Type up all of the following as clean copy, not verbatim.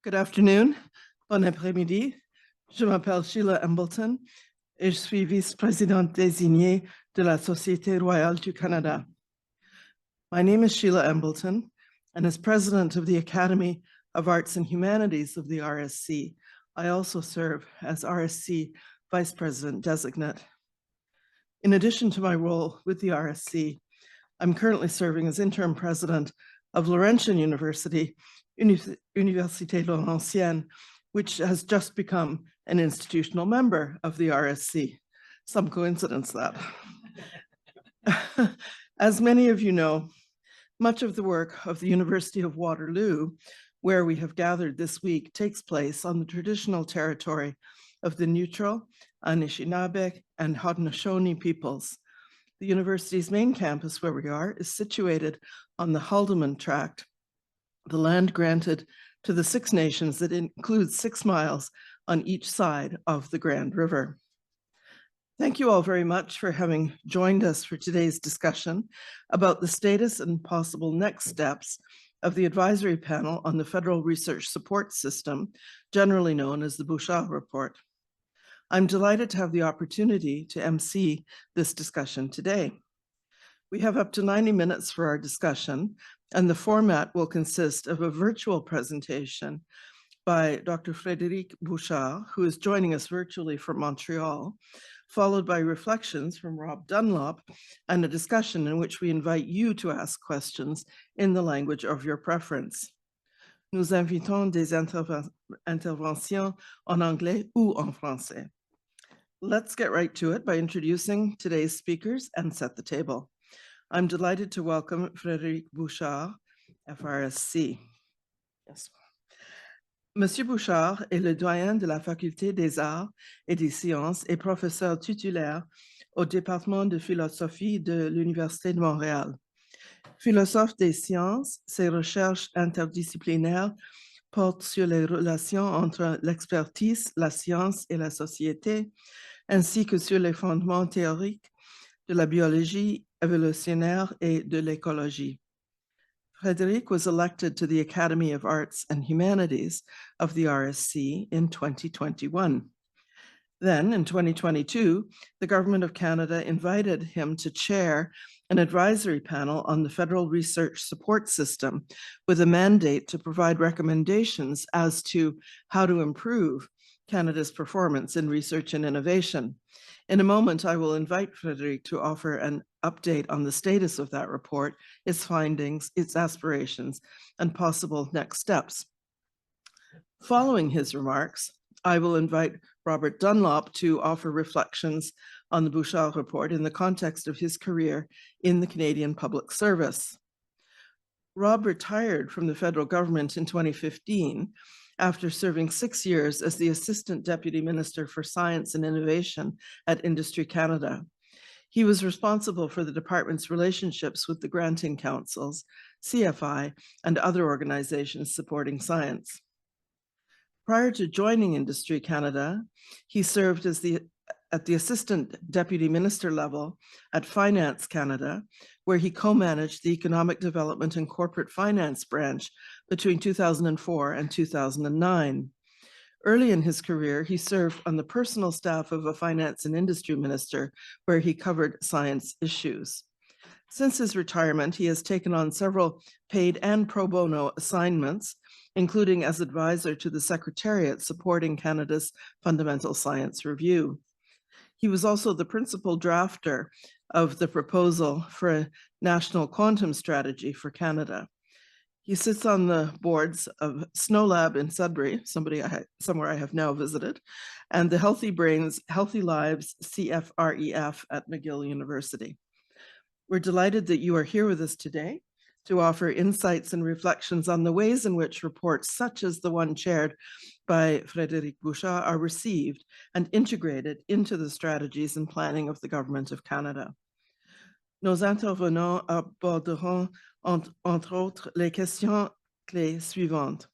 Good afternoon, bon après-midi. Je m'appelle Sheila Embleton et je suis vice-présidente désignée de la Société royale du Canada. My name is Sheila Embleton, and as president of the Academy of Arts and Humanities of the RSC, I also serve as RSC vice president designate. In addition to my role with the RSC, I'm currently serving as interim president of Laurentian University, Université Laurentienne, which has just become an institutional member of the RSC. Some coincidence that. As many of you know, much of the work of the University of Waterloo, where we have gathered this week, takes place on the traditional territory of the neutral, Anishinaabe, and Haudenosaunee peoples. The university's main campus, where we are, is situated on the Haldimand Tract, the land granted to the Six Nations that includes 6 miles on each side of the Grand River. Thank you all very much for having joined us for today's discussion about the status and possible next steps of the advisory panel on the Federal Research Support System, generally known as the Bouchard Report. I'm delighted to have the opportunity to MC this discussion today. We have up to 90 minutes for our discussion, and the format will consist of a virtual presentation by Dr. Frédéric Bouchard, who is joining us virtually from Montreal, followed by reflections from Rob Dunlop and a discussion in which we invite you to ask questions in the language of your preference. Nous invitons des interventions en anglais ou en français. Let's get right to it by introducing today's speakers and set the table. I'm delighted to welcome Frédéric Bouchard FRSC. Yes. Monsieur Bouchard est le doyen de la Faculté des Arts et des Sciences et professeur titulaire au département de philosophie de l'Université de Montréal. Philosophe des sciences, ses recherches interdisciplinaires portent sur les relations entre l'expertise, la science et la société, ainsi que sur les fondements théoriques de la biologie évolutionnaire et de l'écologie. Frédéric was elected to the Academy of Arts and Humanities of the RSC in 2021. Then, in 2022, the Government of Canada invited him to chair an advisory panel on the Federal Research Support System with a mandate to provide recommendations as to how to improve Canada's performance in research and innovation. In a moment, I will invite Frédéric to offer an update on the status of that report, its findings, its aspirations, and possible next steps. Following his remarks, I will invite Robert Dunlop to offer reflections on the Bouchard Report in the context of his career in the Canadian Public Service. Rob retired from the federal government in 2015 after serving 6 years as the Assistant Deputy Minister for Science and Innovation at Industry Canada. He was responsible for the department's relationships with the granting councils, CFI, and other organizations supporting science. Prior to joining Industry Canada, he served as at the Assistant Deputy Minister level at Finance Canada, where he co-managed the Economic Development and Corporate Finance branch between 2004 and 2009. Early in his career, he served on the personal staff of a finance and industry minister, where he covered science issues. Since his retirement, he has taken on several paid and pro bono assignments, including as advisor to the Secretariat supporting Canada's Fundamental Science Review. He was also the principal drafter of the proposal for a national quantum strategy for Canada. He sits on the boards of Snow Lab in Sudbury, somewhere I have now visited, and the Healthy Brains, Healthy Lives CFREF at McGill University. We're delighted that you are here with us today to offer insights and reflections on the ways in which reports such as the one chaired by Frédéric Bouchard are received and integrated into the strategies and planning of the Government of Canada. Nos intervenants aborderont, entre autres, les questions clés suivantes.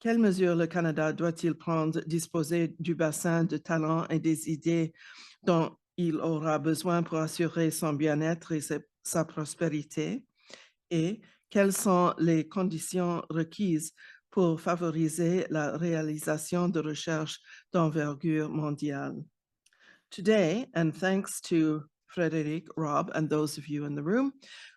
Quelles mesures le Canada doit-il prendre, disposer du bassin de talents et des idées dont il aura besoin pour assurer son bien-être et sa prospérité? Et quelles sont les conditions requises pour favoriser la réalisation de recherche d'envergure mondiale. Today, and thanks to Frédéric, Rob, and those of you in the room,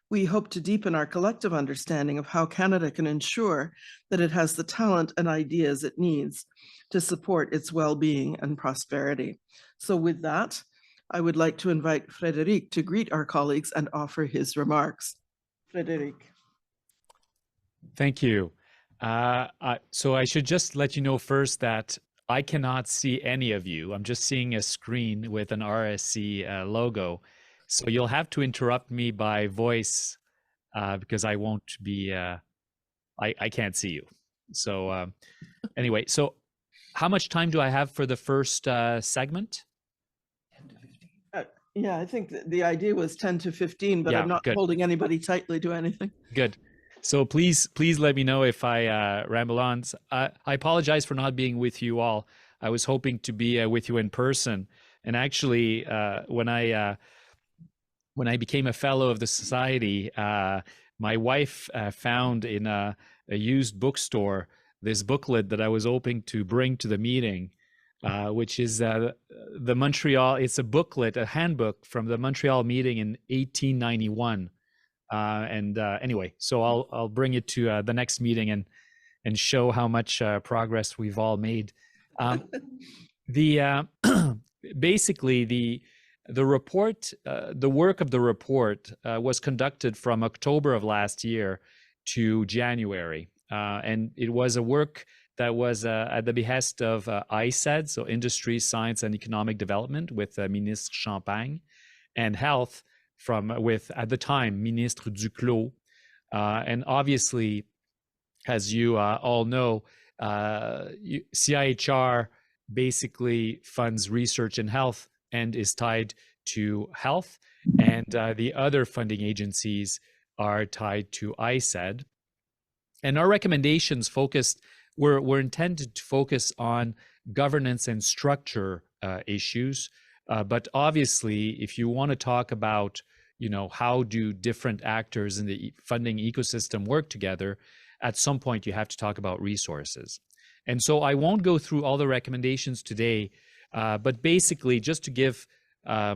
we hope to deepen our collective understanding of how Canada can ensure that it has the talent and ideas it needs to support its well-being and prosperity. So with that, I would like to invite Frédéric to greet our colleagues and offer his remarks. Frédéric. Thank you. So I should just let you know first that I cannot see any of you. I'm just seeing a screen with an RSC logo. So you'll have to interrupt me by voice because I won't be, I can't see you. So anyway, so how much time do I have for the first segment? 10 to 15. Yeah, I think the idea was 10 to 15, but yeah, I'm not holding anybody tightly to anything. Good. So please let me know if I ramble on. I apologize for not being with you all. I was hoping to be with you in person. And actually, when I became a fellow of the society, my wife found in a used bookstore this booklet that I was hoping to bring to the meeting, which is the Montreal. It's a booklet, a handbook from the Montreal meeting in 1891. Anyway, so I'll bring it to the next meeting and show how much progress we've all made. Basically the report, the work of the report was conducted from October of last year to January, and it was a work that was at the behest of ISED, so Industry, Science and Economic Development, with Ministre Champagne, and Health with at the time Ministre Duclos, and obviously, as you all know, CIHR basically funds research in health and is tied to health, and the other funding agencies are tied to ISED. And our recommendations were intended to focus on governance and structure issues. But obviously, if you want to talk about, how do different actors in the funding ecosystem work together, at some point you have to talk about resources. And so I won't go through all the recommendations today, but basically just to give a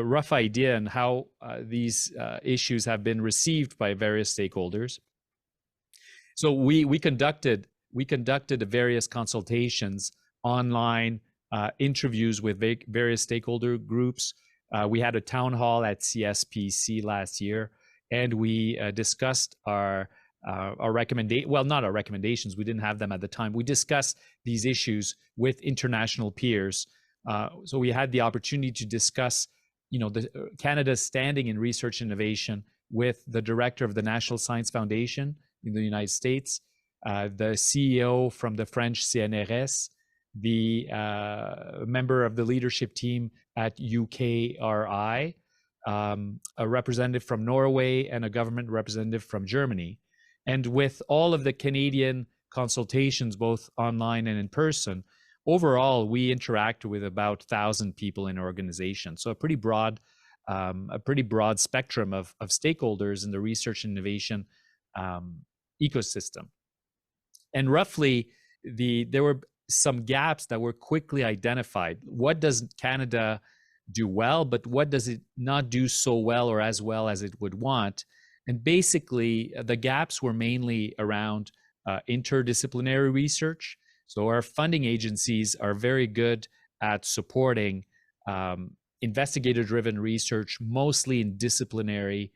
rough idea on how these issues have been received by various stakeholders. So we conducted various consultations online, interviews with various stakeholder groups. We had a town hall at CSPC last year, and we discussed our not our recommendations, we didn't have them at the time. We discussed these issues with international peers. So we had the opportunity to discuss, Canada's standing in research and innovation with the director of the National Science Foundation in the United States, the CEO from the French CNRS, the member of the leadership team at UKRI, a representative from Norway, and a government representative from Germany. And with all of the Canadian consultations, both online and in person, overall, we interact with about 1,000 people in our organization. So a pretty broad spectrum of stakeholders in the research and innovation ecosystem. And roughly, there were some gaps that were quickly identified. What does Canada do well, but what does it not do so well or as well as it would want? And basically, the gaps were mainly around interdisciplinary research. So our funding agencies are very good at supporting investigator-driven research, mostly in disciplinary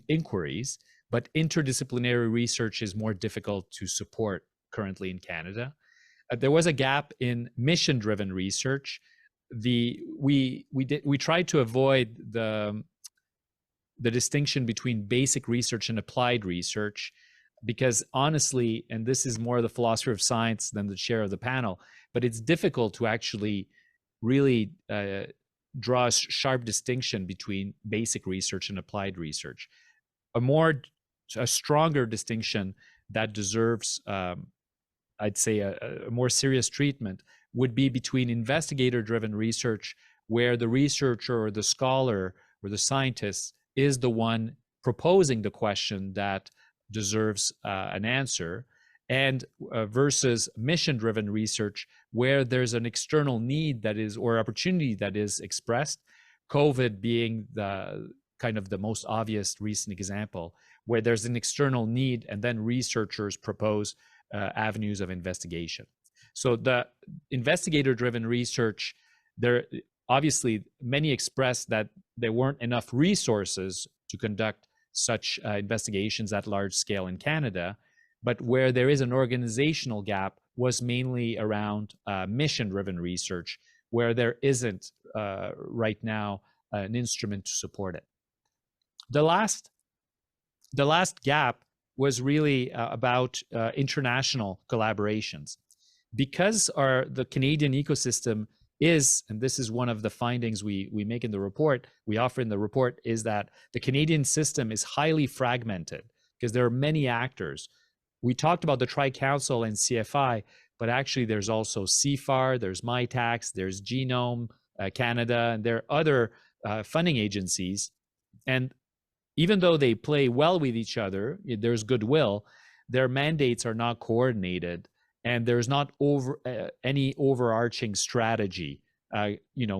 inquiries, but interdisciplinary research is more difficult to support currently in Canada. There was a gap in mission-driven research. We tried to avoid the distinction between basic research and applied research, because honestly, and this is more the philosopher of science than the chair of the panel, but it's difficult to actually really draw a sharp distinction between basic research and applied research. A stronger distinction that deserves, I'd say, a more serious treatment would be between investigator-driven research, where the researcher or the scholar or the scientist is the one proposing the question that deserves an answer, and versus mission-driven research, where there's an external need that is, or opportunity that is expressed, COVID being the kind of the most obvious recent example, where there's an external need and then researchers propose avenues of investigation. So the investigator-driven research, there obviously many expressed that there weren't enough resources to conduct such investigations at large scale in Canada, but where there is an organizational gap was mainly around mission-driven research, where there isn't right now an instrument to support it. The last gap was really about international collaborations. Because the Canadian ecosystem is, and this is one of the findings we make in the report, we offer in the report, is that the Canadian system is highly fragmented because there are many actors. We talked about the Tri-Council and CFI, but actually there's also CFAR, there's MyTax, there's Genome Canada, and there are other funding agencies. And even though they play well with each other, there's goodwill, their mandates are not coordinated, and there's not any overarching strategy,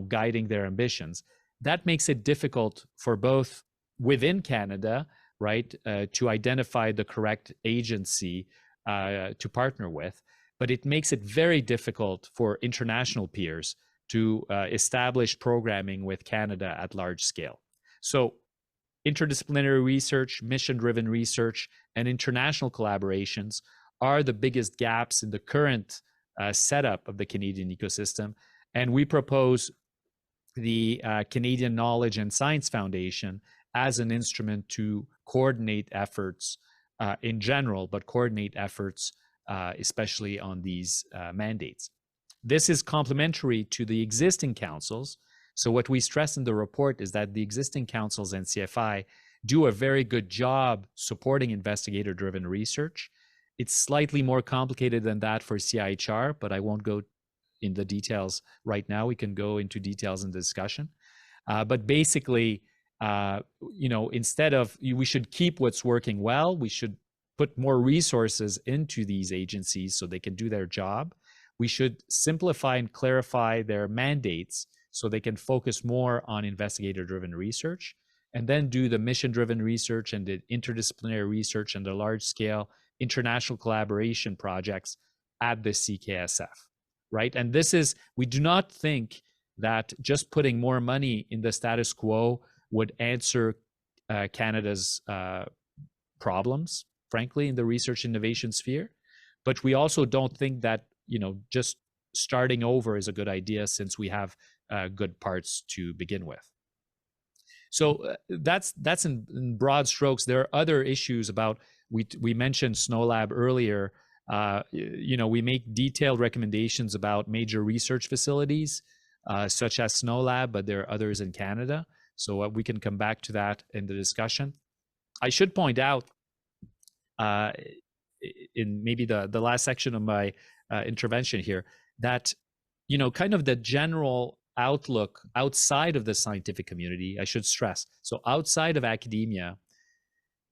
guiding their ambitions. That makes it difficult for both within Canada, right, to identify the correct agency to partner with, but it makes it very difficult for international peers to establish programming with Canada at large scale. So interdisciplinary research, mission-driven research, and international collaborations are the biggest gaps in the current setup of the Canadian ecosystem. And we propose the Canadian Knowledge and Science Foundation as an instrument to coordinate efforts in general, but coordinate efforts especially on these mandates. This is complementary to the existing councils. So what we stress in the report is that the existing councils and CFI do a very good job supporting investigator-driven research. It's slightly more complicated than that for CIHR, but I won't go in the details right now. We can go into details in the discussion. But basically, instead of, we should keep what's working well. We should put more resources into these agencies so they can do their job. We should simplify and clarify their mandates so they can focus more on investigator-driven research, and then do the mission-driven research and the interdisciplinary research and the large-scale international collaboration projects at the CKSF, right? And this is, we do not think that just putting more money in the status quo would answer Canada's problems, frankly, in the research innovation sphere. But we also don't think that, just starting over is a good idea, since we have good parts to begin with. So that's in broad strokes. There are other issues about, we mentioned SNOLAB earlier. We make detailed recommendations about major research facilities, such as SNOLAB, but there are others in Canada. So we can come back to that in the discussion. I should point out, in maybe the last section of my intervention here, that kind of the general outlook outside of the scientific community, I should stress. So outside of academia,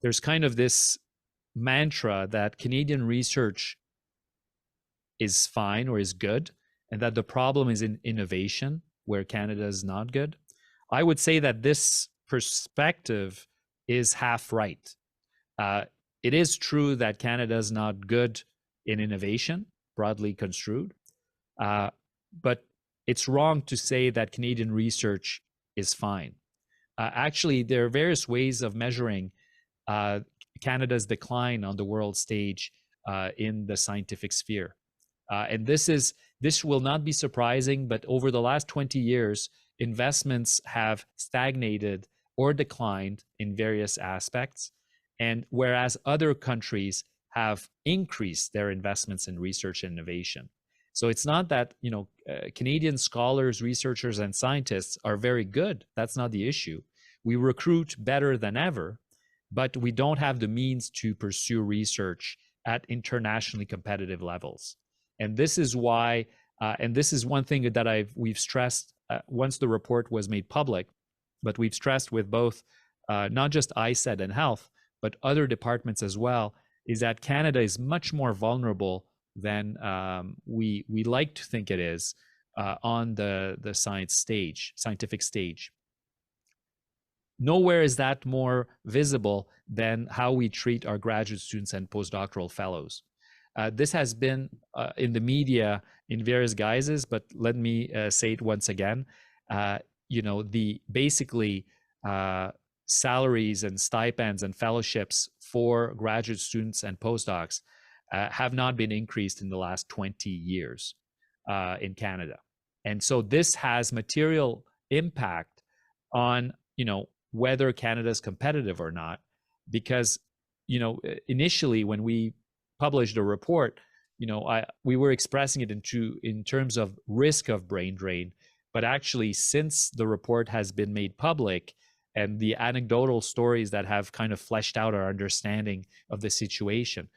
there's kind of this mantra that Canadian research is fine or is good, and that the problem is in innovation, where Canada is not good. I would say that this perspective is half right. It is true that Canada is not good in innovation, broadly construed, but it's wrong to say that Canadian research is fine. Actually, there are various ways of measuring Canada's decline on the world stage in the scientific sphere. And this will not be surprising, but over the last 20 years, investments have stagnated or declined in various aspects. And whereas other countries have increased their investments in research and innovation. So it's not that, Canadian scholars, researchers, and scientists are very good. That's not the issue. We recruit better than ever, but we don't have the means to pursue research at internationally competitive levels. And this is why, and this is one thing that we've stressed once the report was made public, but we've stressed with both not just ISED and health, but other departments as well, is that Canada is much more vulnerable than we like to think it is on the scientific stage. Nowhere is that more visible than how we treat our graduate students and postdoctoral fellows. This has been in the media in various guises, but let me say it once again. The basically salaries and stipends and fellowships for graduate students and postdocs have not been increased in the last 20 years in Canada. And so this has material impact on, whether Canada is competitive or not, because, initially when we published a report, we were expressing it in terms of risk of brain drain, but actually since the report has been made public and the anecdotal stories that have kind of fleshed out our understanding of the situation,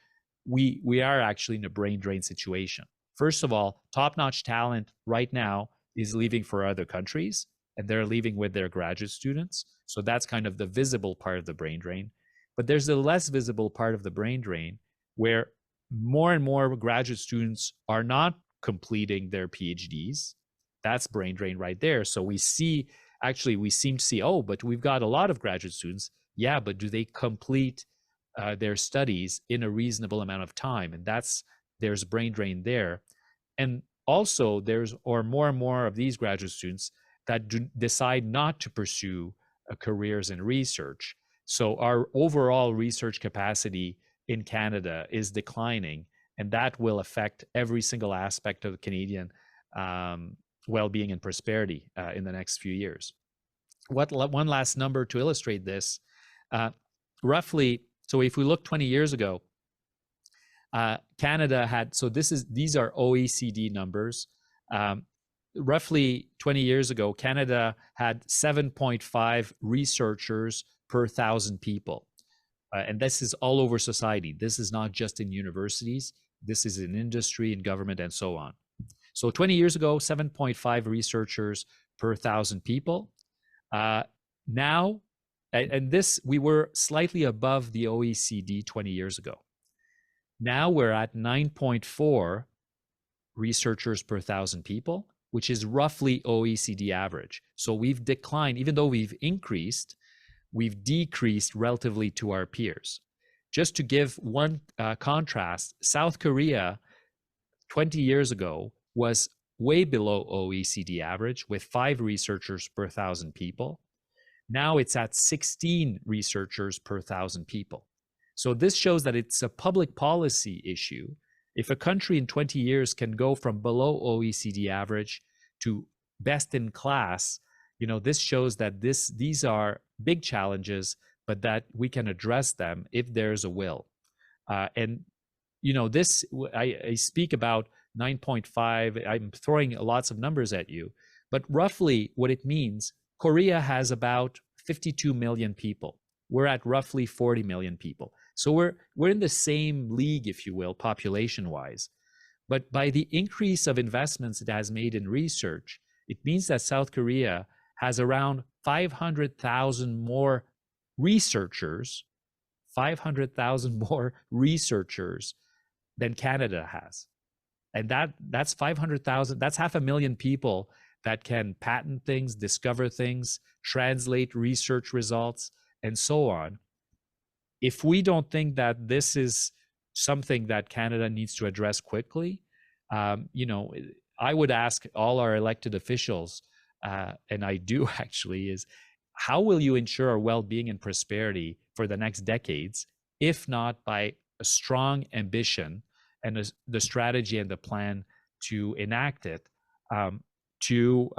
we are actually in a brain drain situation. First of all, top-notch talent right now is leaving for other countries, and they're leaving with their graduate students. So that's kind of the visible part of the brain drain. But there's the less visible part of the brain drain where more and more graduate students are not completing their PhDs. That's brain drain right there. So we seem to see, oh, but we've got a lot of graduate students. Yeah, but do they complete their studies in a reasonable amount of time? And there's brain drain there. And also there's more and more of these graduate students that decide not to pursue careers in research. So our overall research capacity in Canada is declining, and that will affect every single aspect of Canadian well-being and prosperity in the next few years. One last number to illustrate this, roughly, so if we look 20 years ago, Canada had, so these are OECD numbers. Roughly 20 years ago, Canada had 7.5 researchers per 1,000 people. And this is all over society. This is not just in universities. This is in industry and government and so on. So 20 years ago, 7.5 researchers per 1,000 people. Now, and this, we were slightly above the OECD 20 years ago. Now we're at 9.4 researchers per 1,000 people, which is roughly OECD average. So we've declined, even though we've increased, we've decreased relatively to our peers. Just to give one contrast, South Korea 20 years ago was way below OECD average with 5 researchers per 1,000 people. Now it's at 16 researchers per 1,000 people. So this shows that it's a public policy issue. If a country in 20 years can go from below OECD average to best in class, this shows that these are big challenges, but that we can address them if there's a will. I speak about 9.5, I'm throwing lots of numbers at you, but roughly what it means, Korea has about 52 million people. We're at roughly 40 million people. So we're in the same league, if you will, population-wise. But by the increase of investments it has made in research, it means that South Korea has around 500,000 more researchers, 500,000 more researchers than Canada has. And that's 500,000, that's 500,000 people that can patent things, discover things, translate research results, and so on. If we don't think that this is something that Canada needs to address quickly, I would ask all our elected officials, and I do actually, is how will you ensure our well-being and prosperity for the next decades, if not by a strong ambition and the strategy and the plan to enact it to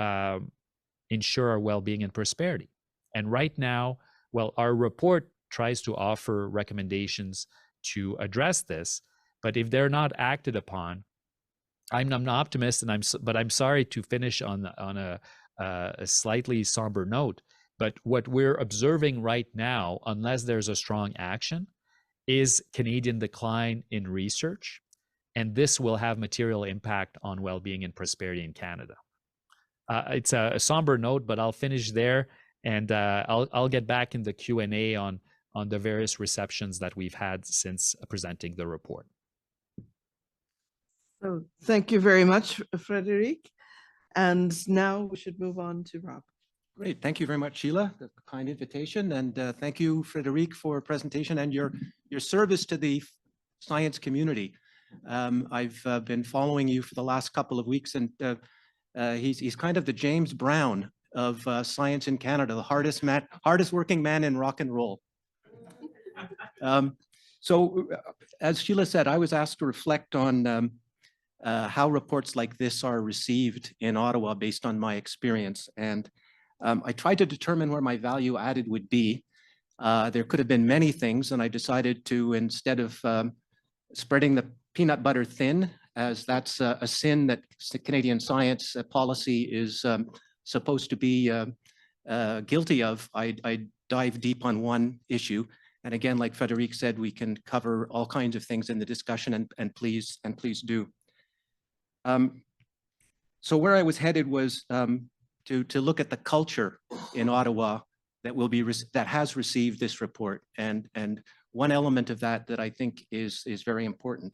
ensure our well-being and prosperity? And right now, well, our report tries to offer recommendations to address this, but if they're not acted upon, I'm an optimist, but I'm sorry to finish on a slightly somber note. But what we're observing right now, unless there's a strong action, is Canadian decline in research, and this will have material impact on well-being and prosperity in Canada. It's a somber note, but I'll finish there, and I'll get back in the Q&A on on the various receptions that we've had since presenting the report. So thank you very much, Frédéric. And now we should move on to Rob. Great. Thank you very much, Sheila, the kind invitation. And thank you, Frédéric, for presentation and your service to the science community. I've been following you for the last couple of weeks, and he's kind of the James Brown of science in Canada, the hardest working man in rock and roll. So as Sheila said, I was asked to reflect on how reports like this are received in Ottawa based on my experience. And I tried to determine where my value added would be. There could have been many things, and I decided to, instead of spreading the peanut butter thin, as that's a sin that Canadian science policy is supposed to be guilty of, I dive deep on one issue. And again, like Frédéric said, we can cover all kinds of things in the discussion, and please do. So where I was headed was to look at the culture in Ottawa that has received this report, and one element of that I think is very important.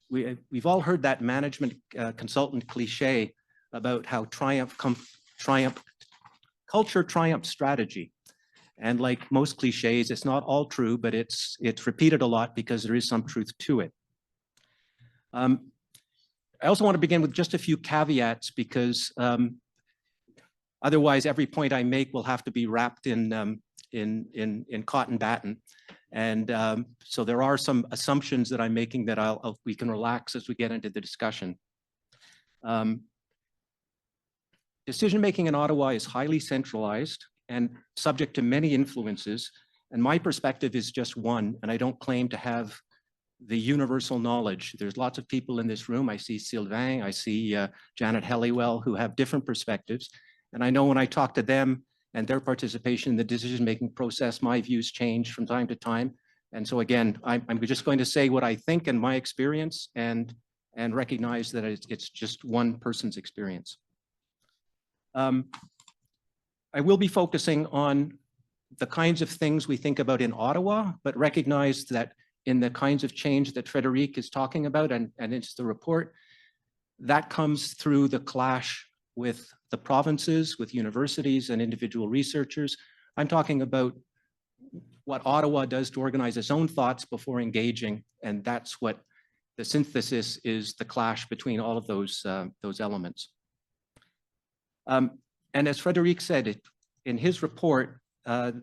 We've all heard that management consultant cliche about how culture triumphs strategy. And like most cliches, it's not all true, but it's repeated a lot because there is some truth to it. I also want to begin with just a few caveats, because otherwise every point I make will have to be wrapped in cotton batting. And so there are some assumptions that I'm making that we can relax as we get into the discussion. Decision-making in Ottawa is highly centralized and subject to many influences. And my perspective is just one, and I don't claim to have the universal knowledge. There's lots of people in this room. I see Sylvain, I see Janet Helliwell, who have different perspectives. And I know when I talk to them and their participation in the decision-making process, my views change from time to time. And so again, I'm just going to say what I think and my experience, and recognize that it's just one person's experience. I will be focusing on the kinds of things we think about in Ottawa, but recognize that in the kinds of change that Frédéric is talking about, and it's the report, that comes through the clash with the provinces, with universities and individual researchers. I'm talking about what Ottawa does to organize its own thoughts before engaging, and that's what the synthesis is, the clash between all of those elements. And as Frédéric said, in his report,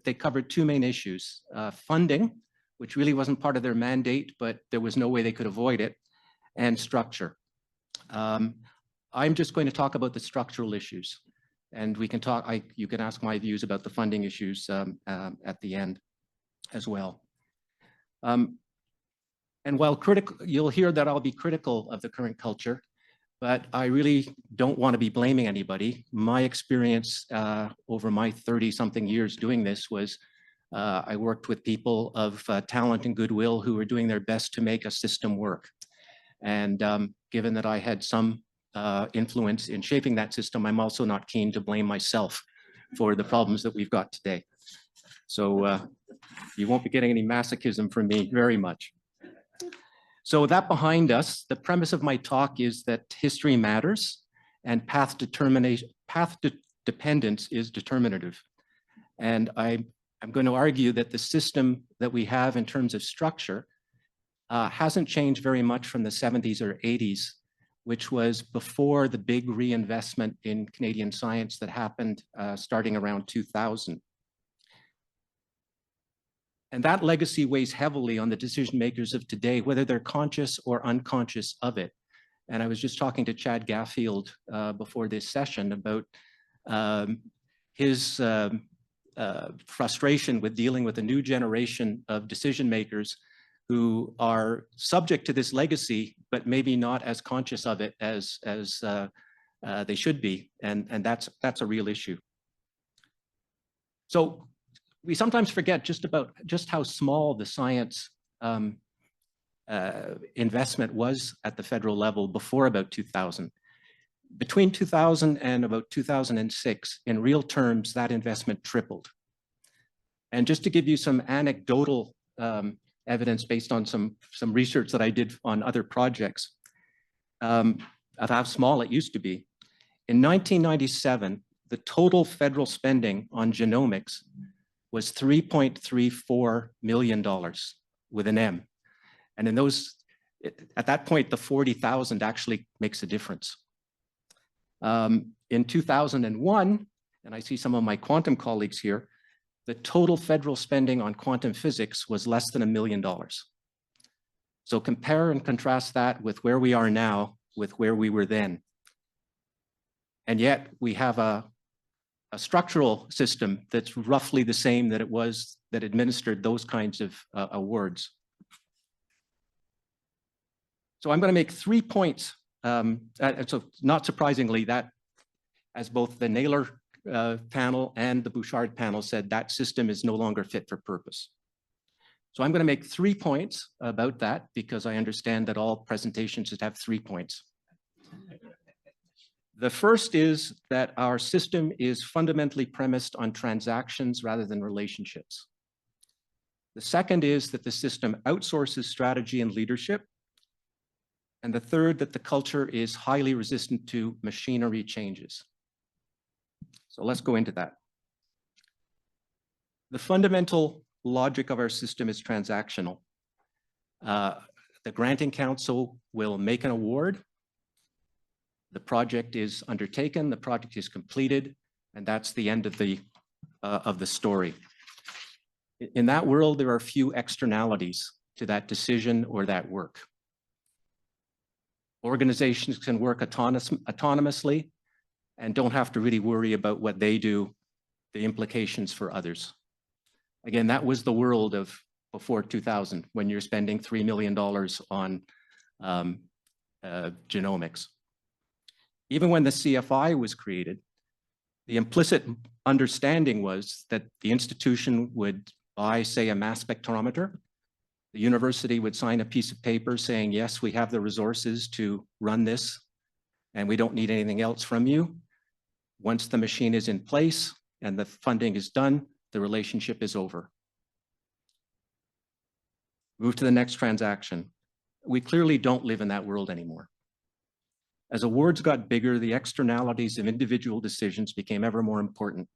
they covered two main issues: funding, which really wasn't part of their mandate, but there was no way they could avoid it, and structure. I'm just going to talk about the structural issues, and we can talk. You can ask my views about the funding issues at the end as well. And while critical, you'll hear that I'll be critical of the current culture, but I really don't want to be blaming anybody. My experience over my 30-something years doing this was I worked with people of talent and goodwill who were doing their best to make a system work. And given that I had some influence in shaping that system, I'm also not keen to blame myself for the problems that we've got today. So you won't be getting any masochism from me very much. So with that behind us, the premise of my talk is that history matters and path dependence is determinative. And I'm going to argue that the system that we have in terms of structure hasn't changed very much from the 70s or 80s, which was before the big reinvestment in Canadian science that happened starting around 2000. And that legacy weighs heavily on the decision makers of today, whether they're conscious or unconscious of it. And I was just talking to Chad Gaffield before this session about his frustration with dealing with a new generation of decision makers who are subject to this legacy, but maybe not as conscious of it as they should be. And that's a real issue. So we sometimes forget just how small the science investment was at the federal level before about 2000. Between 2000 and about 2006, in real terms, that investment tripled. And just to give you some anecdotal evidence based on some research that I did on other projects of how small it used to be. In 1997, the total federal spending on genomics was $3.34 million with an M. And in those, at that point, the 40,000 actually makes a difference. In 2001, and I see some of my quantum colleagues here, the total federal spending on quantum physics was less than $1 million. So compare and contrast that with where we are now with where we were then. And yet we have a structural system that's roughly the same that it was that administered those kinds of awards. So I'm going to make 3 points. So not surprisingly, that as both the Naylor panel and the Bouchard panel said, that system is no longer fit for purpose. So I'm going to make 3 points about that because I understand that all presentations should have 3 points. The first is that our system is fundamentally premised on transactions rather than relationships. The second is that the system outsources strategy and leadership. And the third, that the culture is highly resistant to machinery changes. So let's go into that. The fundamental logic of our system is transactional. The granting council will make an award. The project is undertaken, the project is completed, and that's the end of the story. In that world, there are few externalities to that decision or that work. Organizations can work autonomously and don't have to really worry about what they do, the implications for others. Again, that was the world of before 2000, when you're spending $3 million on genomics. Even when the CFI was created, the implicit understanding was that the institution would buy, say, a mass spectrometer. The university would sign a piece of paper saying, yes, we have the resources to run this, and we don't need anything else from you. Once the machine is in place and the funding is done, the relationship is over. Move to the next transaction. We clearly don't live in that world anymore. As awards got bigger, the externalities of individual decisions became ever more important.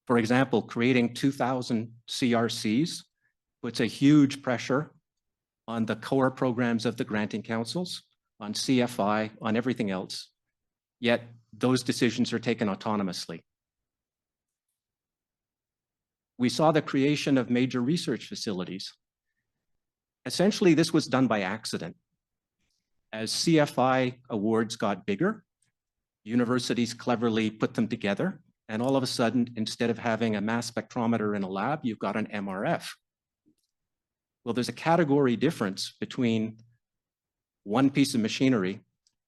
For example, creating 2,000 CRCs puts a huge pressure on the core programs of the granting councils, on CFI, on everything else. Yet those decisions are taken autonomously. We saw the creation of major research facilities. Essentially, this was done by accident. As CFI awards got bigger, universities cleverly put them together, and all of a sudden, instead of having a mass spectrometer in a lab, you've got an MRF. Well, there's a category difference between one piece of machinery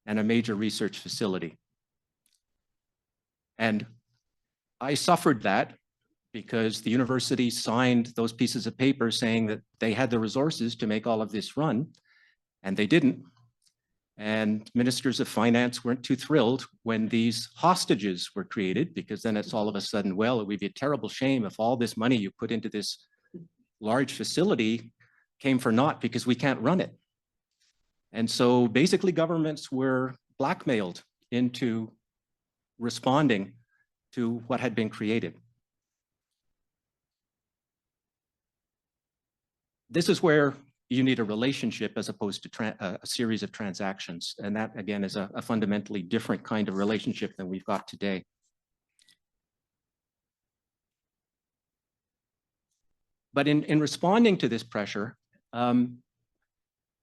and a major research facility. And I suffered that because the university signed those pieces of paper saying that they had the resources to make all of this run, and they didn't. And ministers of finance weren't too thrilled when these hostages were created, because then it's all of a sudden, well, it would be a terrible shame if all this money you put into this large facility came for naught because we can't run it. And so basically governments were blackmailed into responding to what had been created. This is where you need a relationship as opposed to a series of transactions. And that, again, is a fundamentally different kind of relationship than we've got today. But in responding to this pressure,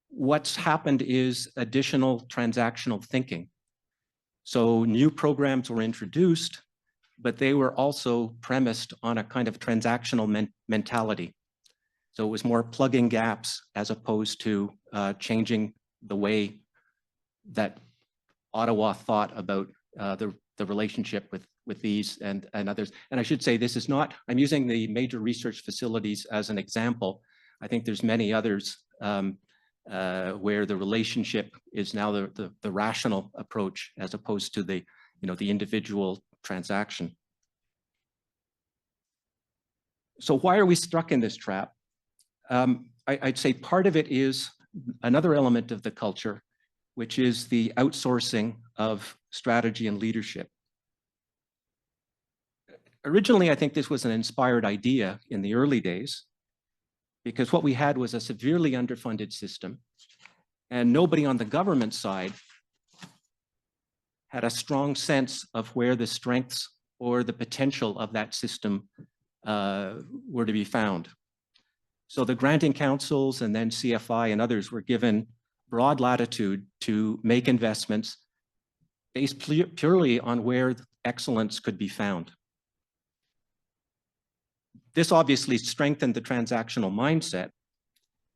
what's happened is additional transactional thinking. So new programs were introduced, but they were also premised on a kind of transactional mentality. So it was more plugging gaps as opposed to changing the way that Ottawa thought about the relationship with these and others. And I should say, this is not, I'm using the major research facilities as an example. I think there's many others where the relationship is now the rational approach as opposed to the individual transaction. So why are we stuck in this trap? I'd say part of it is another element of the culture, which is the outsourcing of strategy and leadership. Originally, I think this was an inspired idea in the early days, because what we had was a severely underfunded system, and nobody on the government side had a strong sense of where the strengths or the potential of that system were to be found. So the granting councils and then CFI and others were given broad latitude to make investments based purely on where excellence could be found. This obviously strengthened the transactional mindset,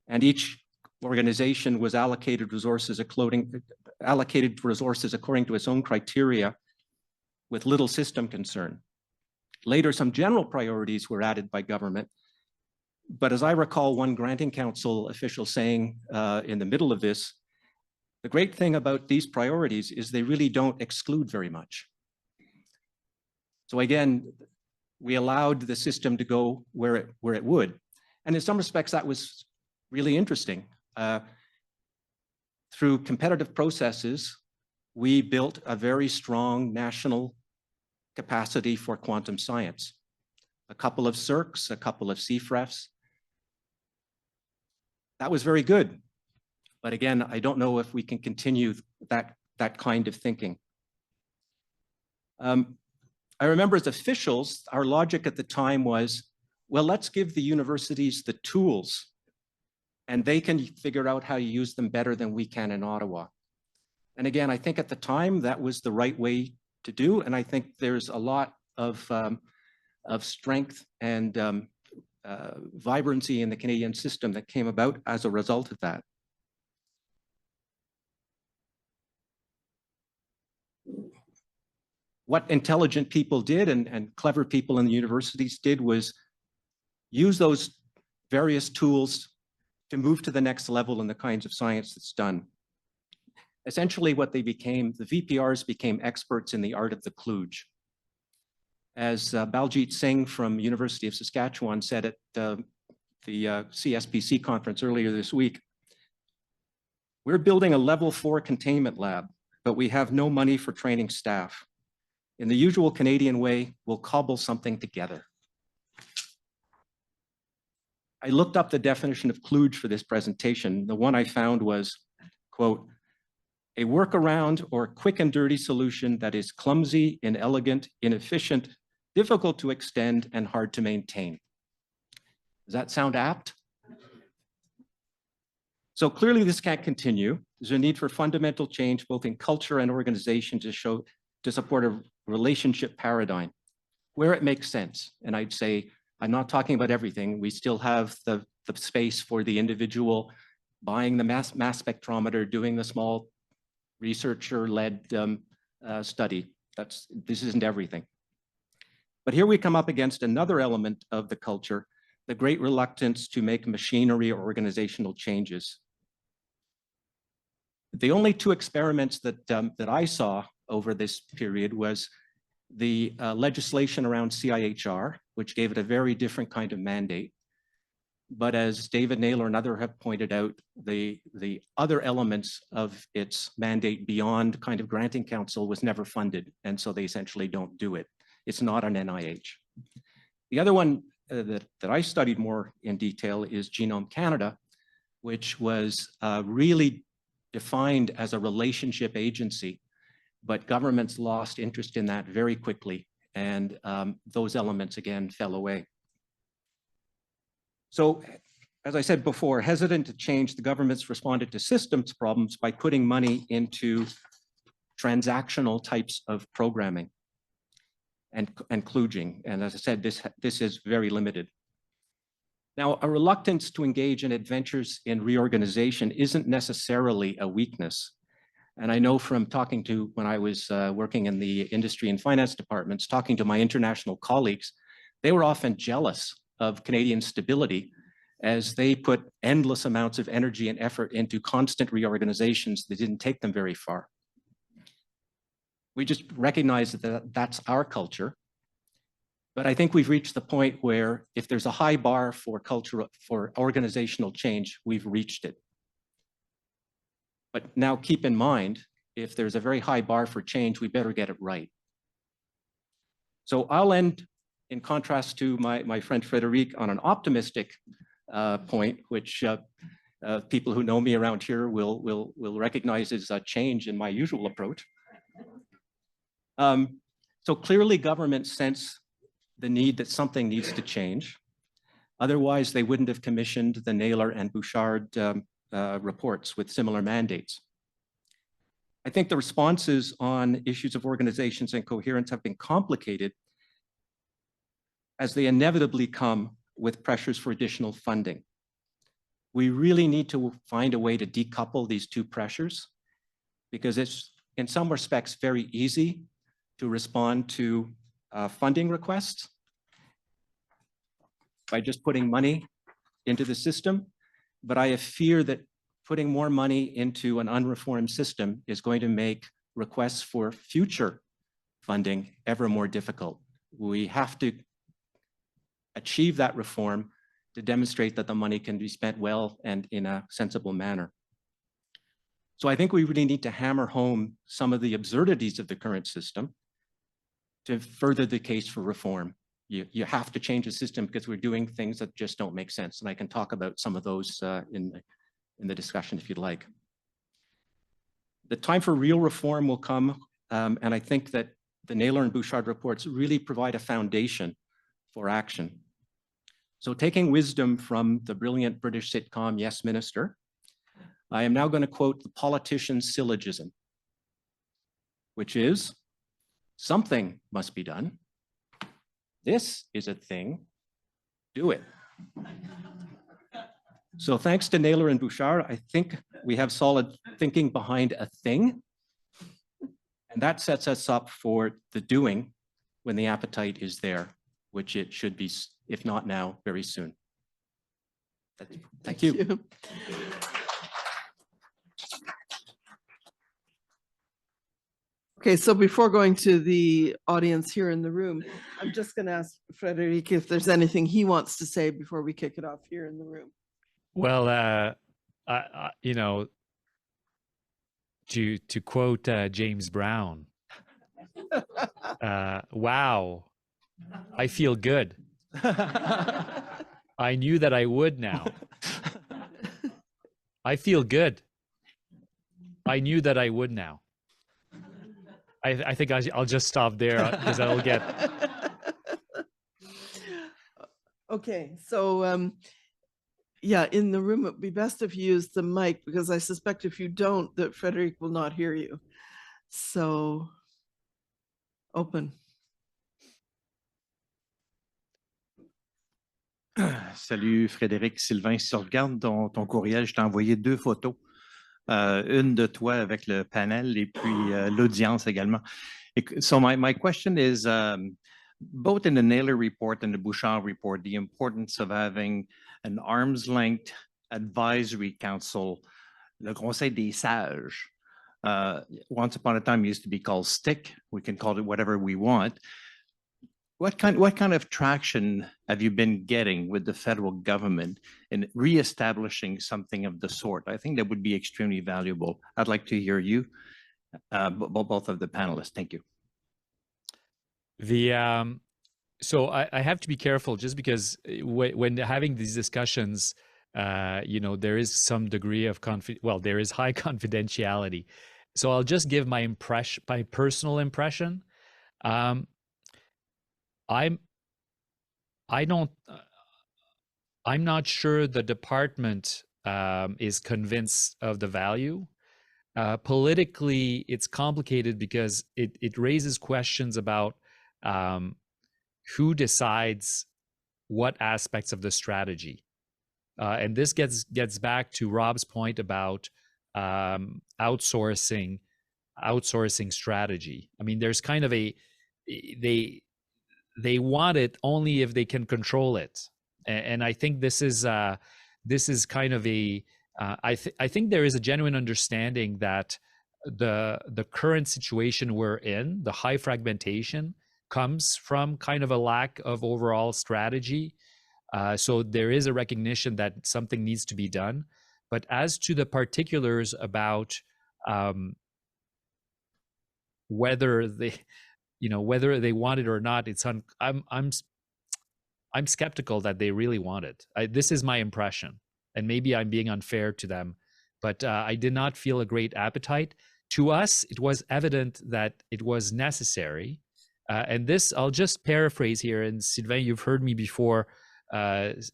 and each organization was allocated resources according to its own criteria with little system concern. Later, some general priorities were added by government, but as I recall one granting council official saying in the middle of this, the great thing about these priorities is they really don't exclude very much. So again, we allowed the system to go where it would. And in some respects, that was really interesting. Through competitive processes, we built a very strong national capacity for quantum science. A couple of CERCs, a couple of CFREFs. That was very good. But again, I don't know if we can continue that kind of thinking. I remember as officials, our logic at the time was, well, let's give the universities the tools and they can figure out how to use them better than we can in Ottawa. And again, I think at the time that was the right way to do. And I think there's a lot of strength and vibrancy in the Canadian system that came about as a result of that. What intelligent people did and clever people in the universities did was use those various tools to move to the next level in the kinds of science that's done. Essentially what they became, the VPRs became experts in the art of the kludge. As Baljit Singh from University of Saskatchewan said at the CSPC conference earlier this week, we're building a level 4 containment lab, but we have no money for training staff. In the usual Canadian way, we'll cobble something together. I looked up the definition of kludge for this presentation. The one I found was, quote, a workaround or quick and dirty solution that is clumsy, inelegant, inefficient, difficult to extend, and hard to maintain. Does that sound apt? So clearly this can't continue. There's a need for fundamental change, both in culture and organization to support a relationship paradigm where it makes sense. And I'd say, I'm not talking about everything. We still have the space for the individual buying the mass spectrometer, doing the small researcher-led study. This isn't everything. But here we come up against another element of the culture, the great reluctance to make machinery or organizational changes. The only two experiments that I saw over this period was the legislation around CIHR, which gave it a very different kind of mandate. But as David Naylor and others have pointed out, the other elements of its mandate beyond kind of granting council was never funded. And so they essentially don't do it. It's not an NIH. The other one that I studied more in detail is Genome Canada, which was really defined as a relationship agency, but governments lost interest in that very quickly. And those elements again fell away. So, as I said before, hesitant to change, the governments responded to systems problems by putting money into transactional types of programming and kludging. And as I said, this is very limited. Now, a reluctance to engage in adventures in reorganization isn't necessarily a weakness. And I know from talking to, when I was working in the industry and finance departments, talking to my international colleagues, they were often jealous of Canadian stability as they put endless amounts of energy and effort into constant reorganizations that didn't take them very far. We just recognize that that's our culture. But I think we've reached the point where if there's a high bar for organizational change, we've reached it. But now keep in mind, if there's a very high bar for change, we better get it right. So I'll end, in contrast to my friend Frédéric, on an optimistic point, which people who know me around here will recognize as a change in my usual approach. So clearly governments sense the need that something needs to change. Otherwise, they wouldn't have commissioned the Naylor and Bouchard reports with similar mandates. I think the responses on issues of organizations and coherence have been complicated as they inevitably come with pressures for additional funding. We really need to find a way to decouple these two pressures because it's, in some respects, very easy to respond to funding requests by just putting money into the system. But I have fear that putting more money into an unreformed system is going to make requests for future funding ever more difficult. We have to achieve that reform to demonstrate that the money can be spent well and in a sensible manner. So I think we really need to hammer home some of the absurdities of the current system to further the case for reform. You have to change the system because we're doing things that just don't make sense. And I can talk about some of those in the discussion if you'd like. The time for real reform will come, and I think that the Naylor and Bouchard reports really provide a foundation for action. So taking wisdom from the brilliant British sitcom Yes, Minister, I am now going to quote the politician's syllogism, which is, something must be done. This is a thing, do it. So thanks to Naylor and Bouchard, I think we have solid thinking behind a thing. And that sets us up for the doing when the appetite is there, which it should be, if not now, very soon. Thank you. Okay, so before going to the audience here in the room, I'm just going to ask Frédéric if there's anything he wants to say before we kick it off here in the room. Well, you know, to quote James Brown, wow, I feel good. I knew that I would now. I feel good. I knew that I would now. I think I'll just stop there because I'll get. Okay, so yeah, in the room, it'd be best if you use the mic because I suspect if you don't, that Frédéric will not hear you. So, open. Salut Frédéric, Sylvain. Si tu regardes ton courriel, je t'ai envoyé 2 photos. Une de toi avec le panel et puis l'audience également. So my question is, both in the Naylor report and the Bouchard report, the importance of having an arm's length advisory council, le Conseil des sages. Once upon a time, it used to be called STIC. We can call it whatever we want. What kind of traction have you been getting with the federal government in reestablishing something of the sort? I think that would be extremely valuable. I'd like to hear you, both of the panelists. Thank you. So I have to be careful just because when having these discussions, you know, there is some degree of there is high confidentiality. So I'll just give my personal impression. I'm not sure the department is convinced of the value. Politically, it's complicated because it raises questions about who decides what aspects of the strategy. And this gets back to Rob's point about outsourcing strategy. I mean, there's kind of they want it only if they can control it, and I think this is kind of I think there is a genuine understanding that the current situation we're in, the high fragmentation, comes from kind of a lack of overall strategy. So there is a recognition that something needs to be done. But as to the particulars about whether they, whether they want it or not, I'm skeptical that they really want it. This is my impression, and maybe I'm being unfair to them, but I did not feel a great appetite. To us, it was evident that it was necessary. And this, I'll just paraphrase here, and Sylvain, you've heard me before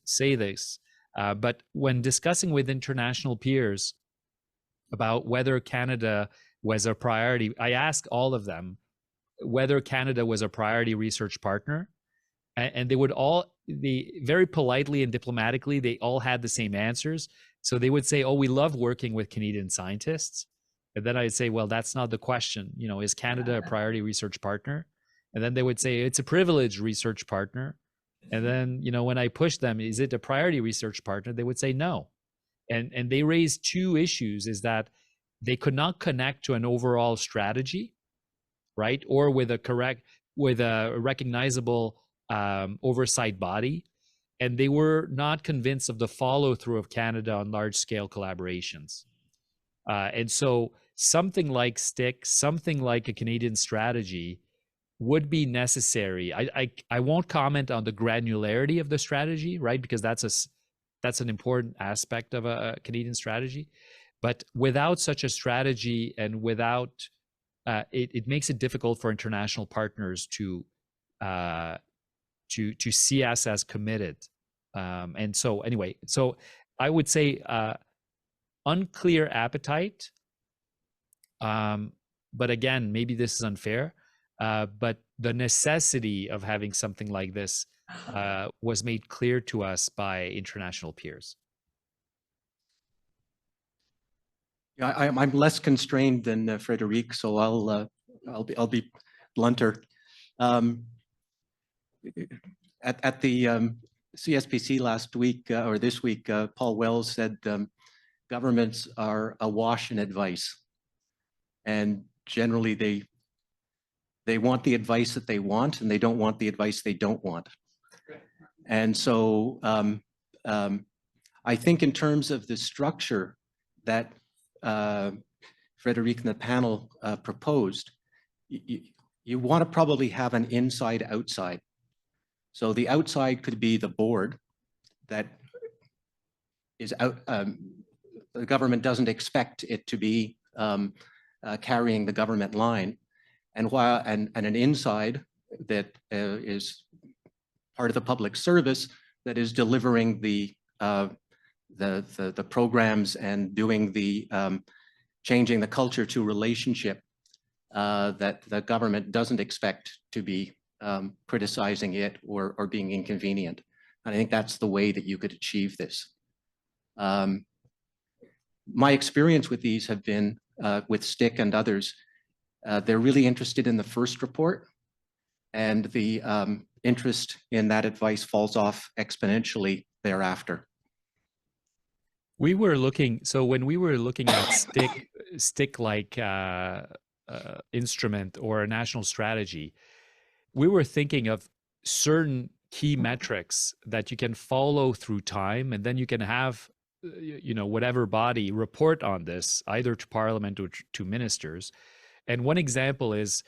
say this, but when discussing with international peers about whether Canada was a priority, I asked all of them whether Canada was a priority research partner. And they would all, very politely and diplomatically, they all had the same answers. So they would say, oh, we love working with Canadian scientists. And then I'd say, well, that's not the question. Is Canada a priority research partner? And then they would say, it's a privileged research partner. And then, when I pushed them, is it a priority research partner? They would say no. And they raised two issues, is that they could not connect to an overall strategy, right? Or with a recognizable oversight body. And they were not convinced of the follow through of Canada on large scale collaborations. And so something like STIC, something like a Canadian strategy would be necessary. I won't comment on the granularity of the strategy, right? Because that's an important aspect of a Canadian strategy. But without such a strategy and without, it makes it difficult for international partners to see us as committed. And so anyway, so I would say unclear appetite. But again, maybe this is unfair, but the necessity of having something like this was made clear to us by international peers. Yeah, I'm less constrained than Frédéric, so I'll be blunter. At the CSPC last week or this week, Paul Wells said governments are awash in advice, and generally they want the advice that they want, and they don't want the advice they don't want. And so I think in terms of the structure that Frédéric and the panel proposed, you want to probably have an inside-outside. So the outside could be the board that is out. The government doesn't expect it to be carrying the government line, and an inside that is part of the public service that is delivering the programs and doing the changing the culture to relationship that the government doesn't expect to be criticizing it or being inconvenient. And I think that's the way that you could achieve this. My experience with these have been with STIC and others. They're really interested in the first report, and the interest in that advice falls off exponentially thereafter. We were looking, so when we were looking at STIC-like instrument or a national strategy, we were thinking of certain key metrics that you can follow through time, and then you can have, whatever body report on this, either to Parliament or to ministers. And one example is,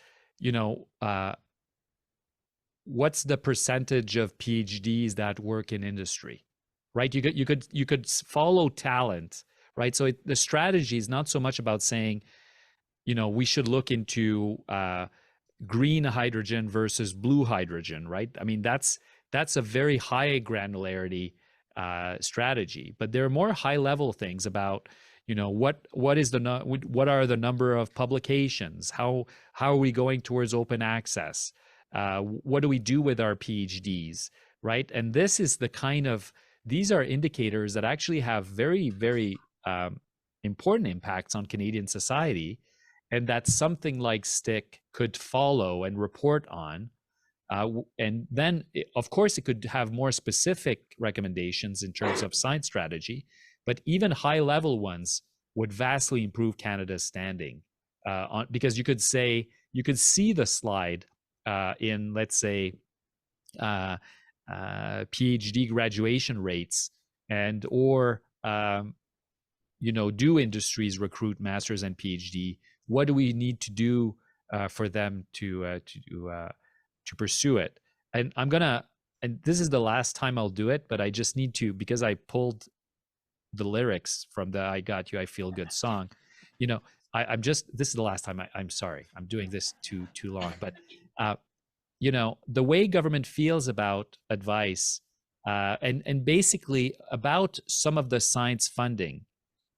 what's the percentage of PhDs that work in industry, right? You could follow talent, right? So the strategy is not so much about saying, we should look into green hydrogen versus blue hydrogen, right? I mean, that's a very high granularity strategy, but there are more high level things about, what are the number of publications? How are we going towards open access? What do we do with our PhDs, right? And this is these are indicators that actually have very, very important impacts on Canadian society, and that something like STIC could follow and report on. And then, of course, it could have more specific recommendations in terms of science strategy, but even high-level ones would vastly improve Canada's standing. Because you could see the slide in, let's say, PhD graduation rates, and or do industries recruit masters and PhD? What do we need to do for them to pursue it? And and this is the last time I'll do it, but I just need to, because I pulled the lyrics from the "I Got You, I Feel Good" song. I'm just, this is the last time. I'm sorry, I'm doing this too long, but the way government feels about advice and basically about some of the science funding.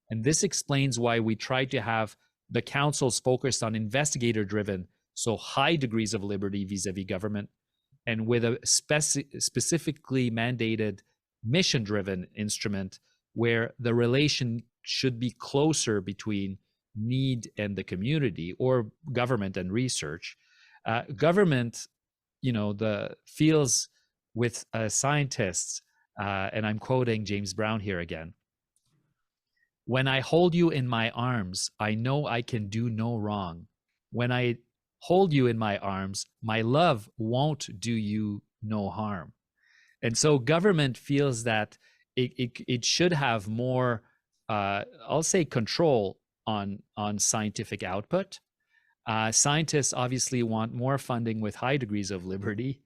And this explains why we try to have the councils focused on investigator-driven, so high degrees of liberty vis-a-vis government, and with a specifically mandated mission-driven instrument where the relation should be closer between need and the community, or government and research. Government, the feels with scientists, and I'm quoting James Brown here again, "When I hold you in my arms, I know I can do no wrong. When I hold you in my arms, my love won't do you no harm." And so government feels that it should have more, I'll say, control on scientific output. Scientists obviously want more funding with high degrees of liberty.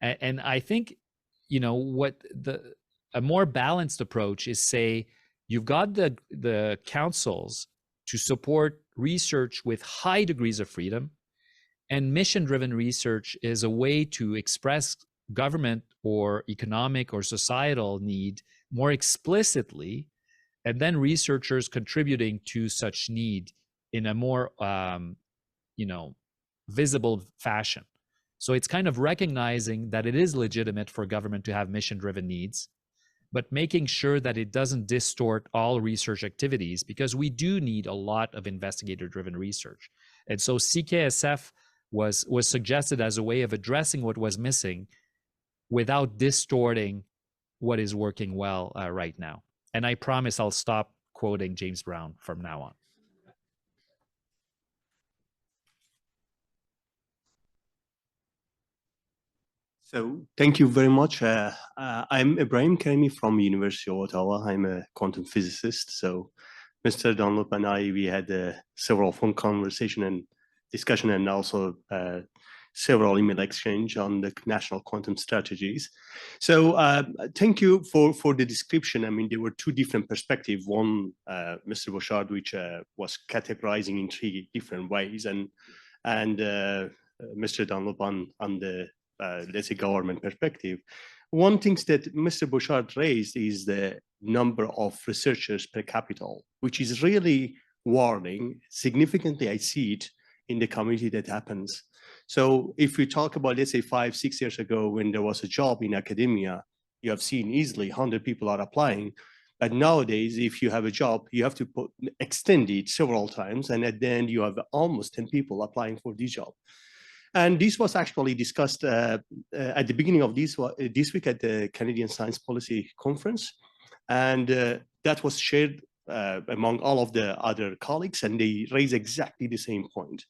And I think, what a more balanced approach is, say, you've got the councils to support research with high degrees of freedom, and mission-driven research is a way to express government or economic or societal need more explicitly, and then researchers contributing to such need in a more visible fashion. So it's kind of recognizing that it is legitimate for government to have mission-driven needs, but making sure that it doesn't distort all research activities, because we do need a lot of investigator-driven research. And so CKSF was suggested as a way of addressing what was missing without distorting what is working well right now. And I promise I'll stop quoting James Brown from now on. So thank you very much. I'm Ibrahim Karimi from University of Ottawa. I'm a quantum physicist. So Mr. Dunlop and I, we had several phone conversation and discussion, and also several email exchange on the national quantum strategies. So thank you for the description. I mean, there were two different perspectives. One, Mr. Bouchard, which was categorizing in three different ways, and Mr. Dunlop on the let's say government perspective. One thing that Mr. Bouchard raised is the number of researchers per capita, which is really warning. Significantly, I see it in the community that happens. So if we talk about, let's say 5-6 years ago, when there was a job in academia, you have seen easily 100 people are applying. But nowadays, if you have a job, you have to extend it several times. And at the end, you have almost 10 people applying for this job. And this was actually discussed at the beginning of this week at the Canadian Science Policy Conference. And that was shared among all of the other colleagues, and they raised exactly the same point,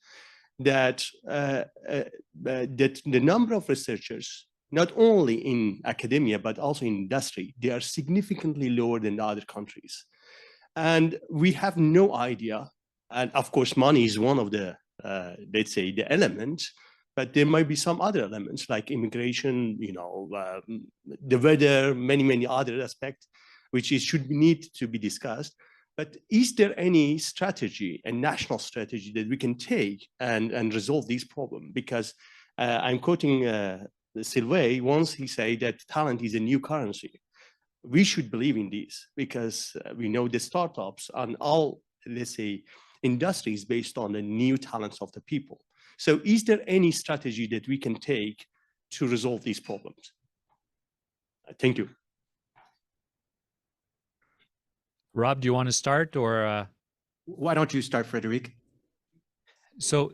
that the number of researchers, not only in academia, but also in industry, they are significantly lower than the other countries. And we have no idea, and of course, money is one of the, let's say, the elements, but there might be some other elements like immigration, the weather, many other aspects, which should need to be discussed. But is there any strategy, a national strategy that we can take and resolve this problem? Because I'm quoting Sylvain, once he said that talent is a new currency. We should believe in this, because we know the startups and all, let's say, industries based on the new talents of the people. So is there any strategy that we can take to resolve these problems? Thank you. Rob, do you want to start, or? Why don't you start, Frédéric? So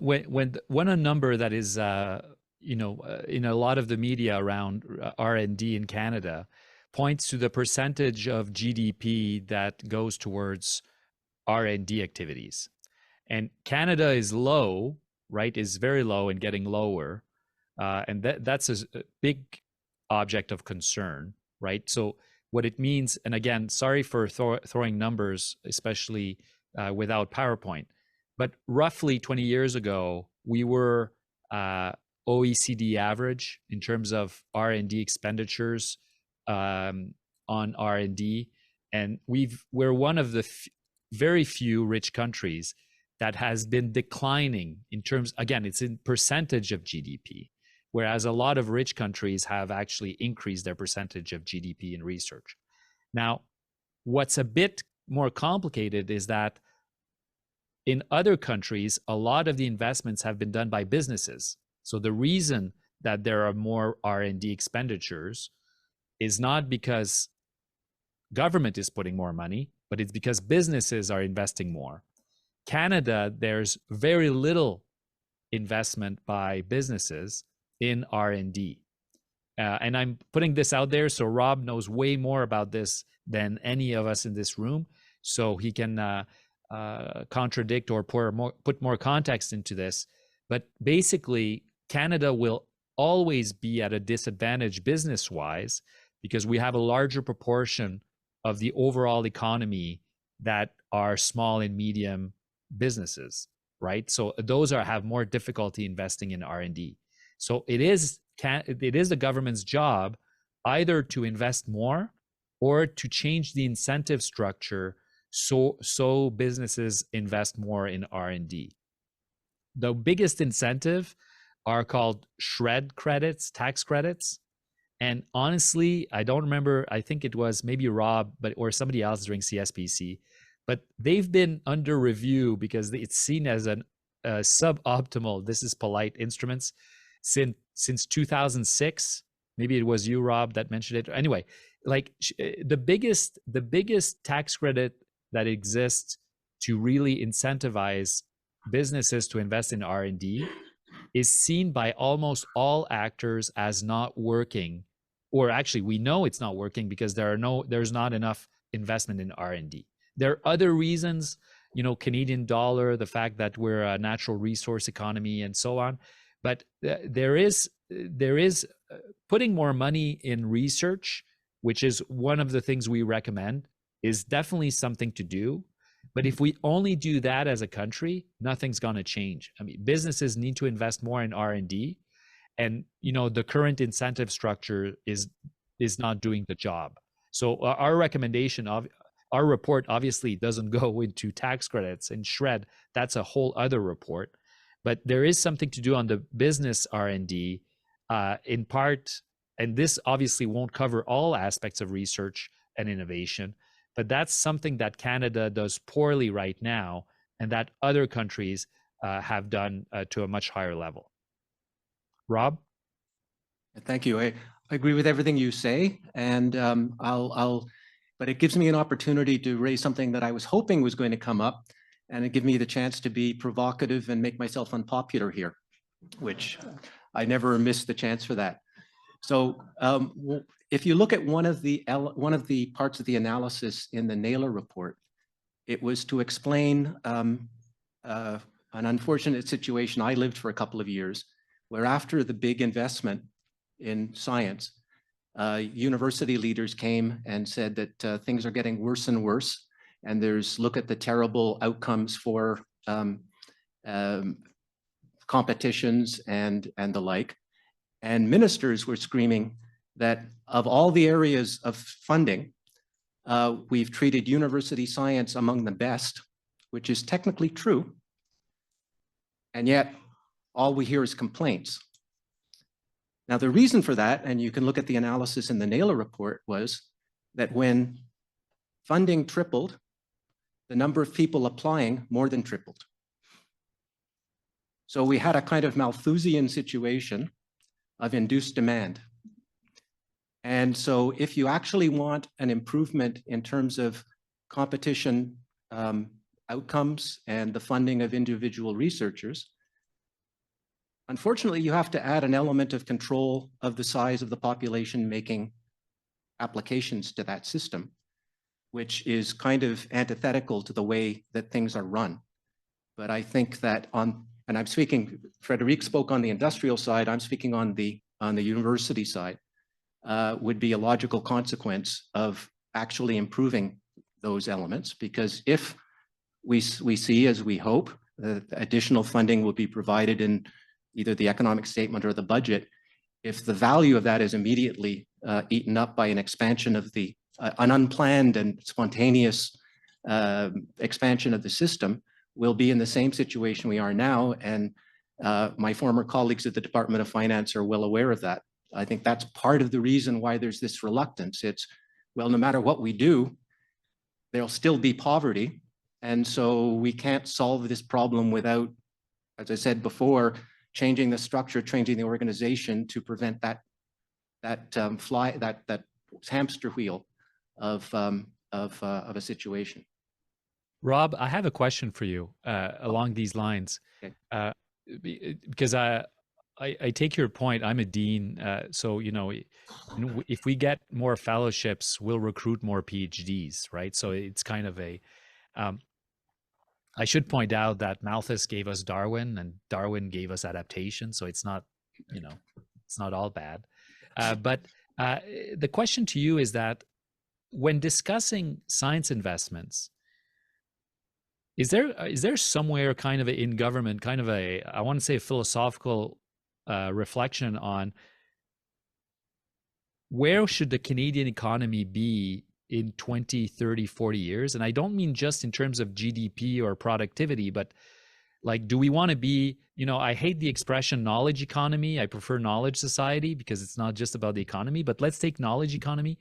when a number that is, in a lot of the media around R&D in Canada points to the percentage of GDP that goes towards R&D activities. And Canada is low right, is very low and getting lower. And that's a big object of concern, right? So what it means, and again, sorry for throwing numbers, especially without PowerPoint, but roughly 20 years ago, we were OECD average in terms of R&D expenditures on R&D. And we're one of the very few rich countries that has been declining in terms, again, it's in percentage of GDP, whereas a lot of rich countries have actually increased their percentage of GDP in research. Now, what's a bit more complicated is that in other countries, a lot of the investments have been done by businesses. So the reason that there are more R&D expenditures is not because government is putting more money, but it's because businesses are investing more. Canada, there's very little investment by businesses in R&D. And I'm putting this out there so Rob knows way more about this than any of us in this room, so he can contradict or put more context into this. But basically, Canada will always be at a disadvantage business-wise because we have a larger proportion of the overall economy that are small and medium businesses, right? So those have more difficulty investing in R&D. So it is the government's job either to invest more or to change the incentive structure so businesses invest more in R&D. The biggest incentive are called SR&ED credits, tax credits. And honestly, I don't remember, I think it was maybe Rob or somebody else during CSPC, but they've been under review because it's seen as a suboptimal, this is polite, instruments since 2006. Maybe it was you, Rob, that mentioned it. Anyway, like the biggest tax credit that exists to really incentivize businesses to invest in R&D is seen by almost all actors as not working, or actually we know it's not working because there's not enough investment in R&D. There are other reasons, Canadian dollar, the fact that we're a natural resource economy and so on, but there is putting more money in research, which is one of the things we recommend, is definitely something to do. But if we only do that as a country, nothing's going to change. I mean, businesses need to invest more in R&D, and the current incentive structure is not doing the job. So our recommendation of our report obviously doesn't go into tax credits and SR&ED. That's a whole other report. But there is something to do on the business R&D in part, and this obviously won't cover all aspects of research and innovation, but that's something that Canada does poorly right now and that other countries have done to a much higher level. Rob? Thank you. I agree with everything you say, and but it gives me an opportunity to raise something that I was hoping was going to come up, and it gives me the chance to be provocative and make myself unpopular here, which I never miss the chance for that. So if you look at one of the parts of the analysis in the Naylor report, it was to explain an unfortunate situation I lived for a couple of years, where after the big investment in science, university leaders came and said that things are getting worse and worse, and look at the terrible outcomes for competitions and the like. And ministers were screaming that of all the areas of funding, we've treated university science among the best, which is technically true. And yet all we hear is complaints. Now, the reason for that, and you can look at the analysis in the Naylor report, was that when funding tripled, the number of people applying more than tripled. So we had a kind of Malthusian situation of induced demand. And so if you actually want an improvement in terms of competition outcomes and the funding of individual researchers, unfortunately, you have to add an element of control of the size of the population making applications to that system, which is kind of antithetical to the way that things are run. But I think that on and I'm speaking, Frédéric spoke on the industrial side, I'm speaking on the university side, would be a logical consequence of actually improving those elements. Because if we see, as we hope, additional funding will be provided in either the economic statement or the budget, if the value of that is immediately eaten up by an expansion of an unplanned and spontaneous expansion of the system, we'll be in the same situation we are now. And my former colleagues at the Department of Finance are well aware of that. I think that's part of the reason why there's this reluctance. It's, well, no matter what we do, there'll still be poverty. And so we can't solve this problem without, as I said before, changing the structure, changing the organization to prevent that hamster wheel of a situation. Rob, I have a question for you along these lines. Okay. Because I take your point. I'm a dean, so if we get more fellowships, we'll recruit more PhDs, right? So it's kind of a. I should point out that Malthus gave us Darwin, and Darwin gave us adaptation. So it's not, it's not all bad. But the question to you is that when discussing science investments, is there somewhere kind of in government, kind of I want to say a philosophical reflection on where should the Canadian economy be in 20, 30, 40 years? And I don't mean just in terms of GDP or productivity, but like, do we want to be, I hate the expression knowledge economy. I prefer knowledge society because it's not just about the economy, but let's take knowledge economy.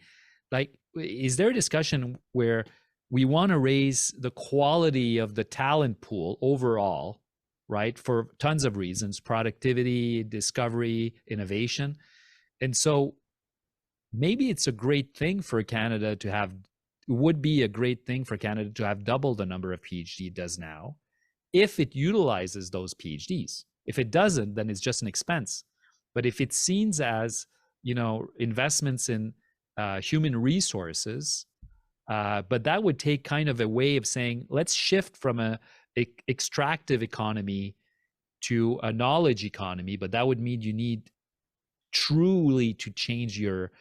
Like, is there a discussion where we want to raise the quality of the talent pool overall, right? For tons of reasons, productivity, discovery, innovation. And so maybe it's a great thing for Canada to have, would be a great thing for Canada to have double the number of PhD it does now, if it utilizes those PhDs. If it doesn't, then it's just an expense. But if it's seen as, investments in human resources, but that would take kind of a way of saying, let's shift from a extractive economy to a knowledge economy, but that would mean you need truly to change your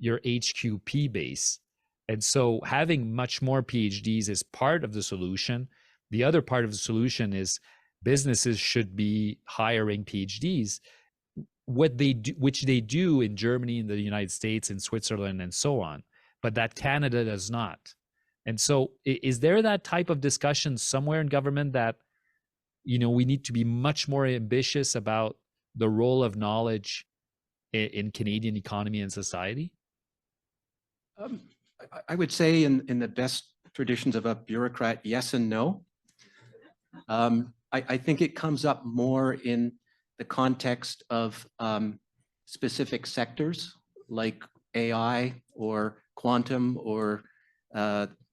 HQP base. And so having much more PhDs is part of the solution. The other part of the solution is businesses should be hiring PhDs, which they do in Germany, in the United States, in Switzerland, and so on, but that Canada does not. And so is there that type of discussion somewhere in government that, we need to be much more ambitious about the role of knowledge in Canadian economy and society? I would say in the best traditions of a bureaucrat, yes and no. I think it comes up more in the context of specific sectors like AI or quantum or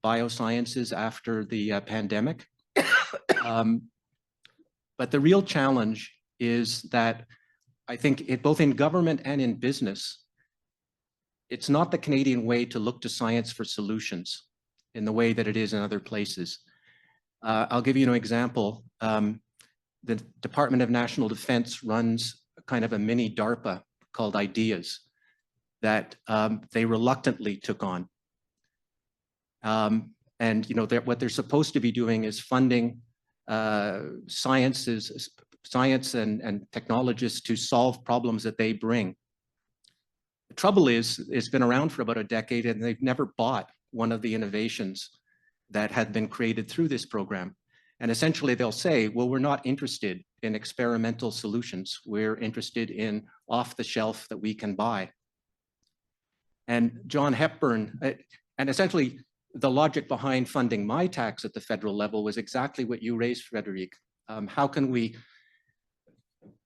biosciences after the pandemic. But the real challenge is that I think both in government and in business, it's not the Canadian way to look to science for solutions in the way that it is in other places. I'll give you an example. The Department of National Defense runs kind of a mini DARPA called Ideas that they reluctantly took on. And what they're supposed to be doing is funding science and technologists to solve problems that they bring. The trouble is, it's been around for about a decade and they've never bought one of the innovations that had been created through this program. And essentially they'll say, well, we're not interested in experimental solutions. We're interested in off the shelf that we can buy. And John Hepburn, and essentially the logic behind funding my tax at the federal level was exactly what you raised, Frédéric. How can we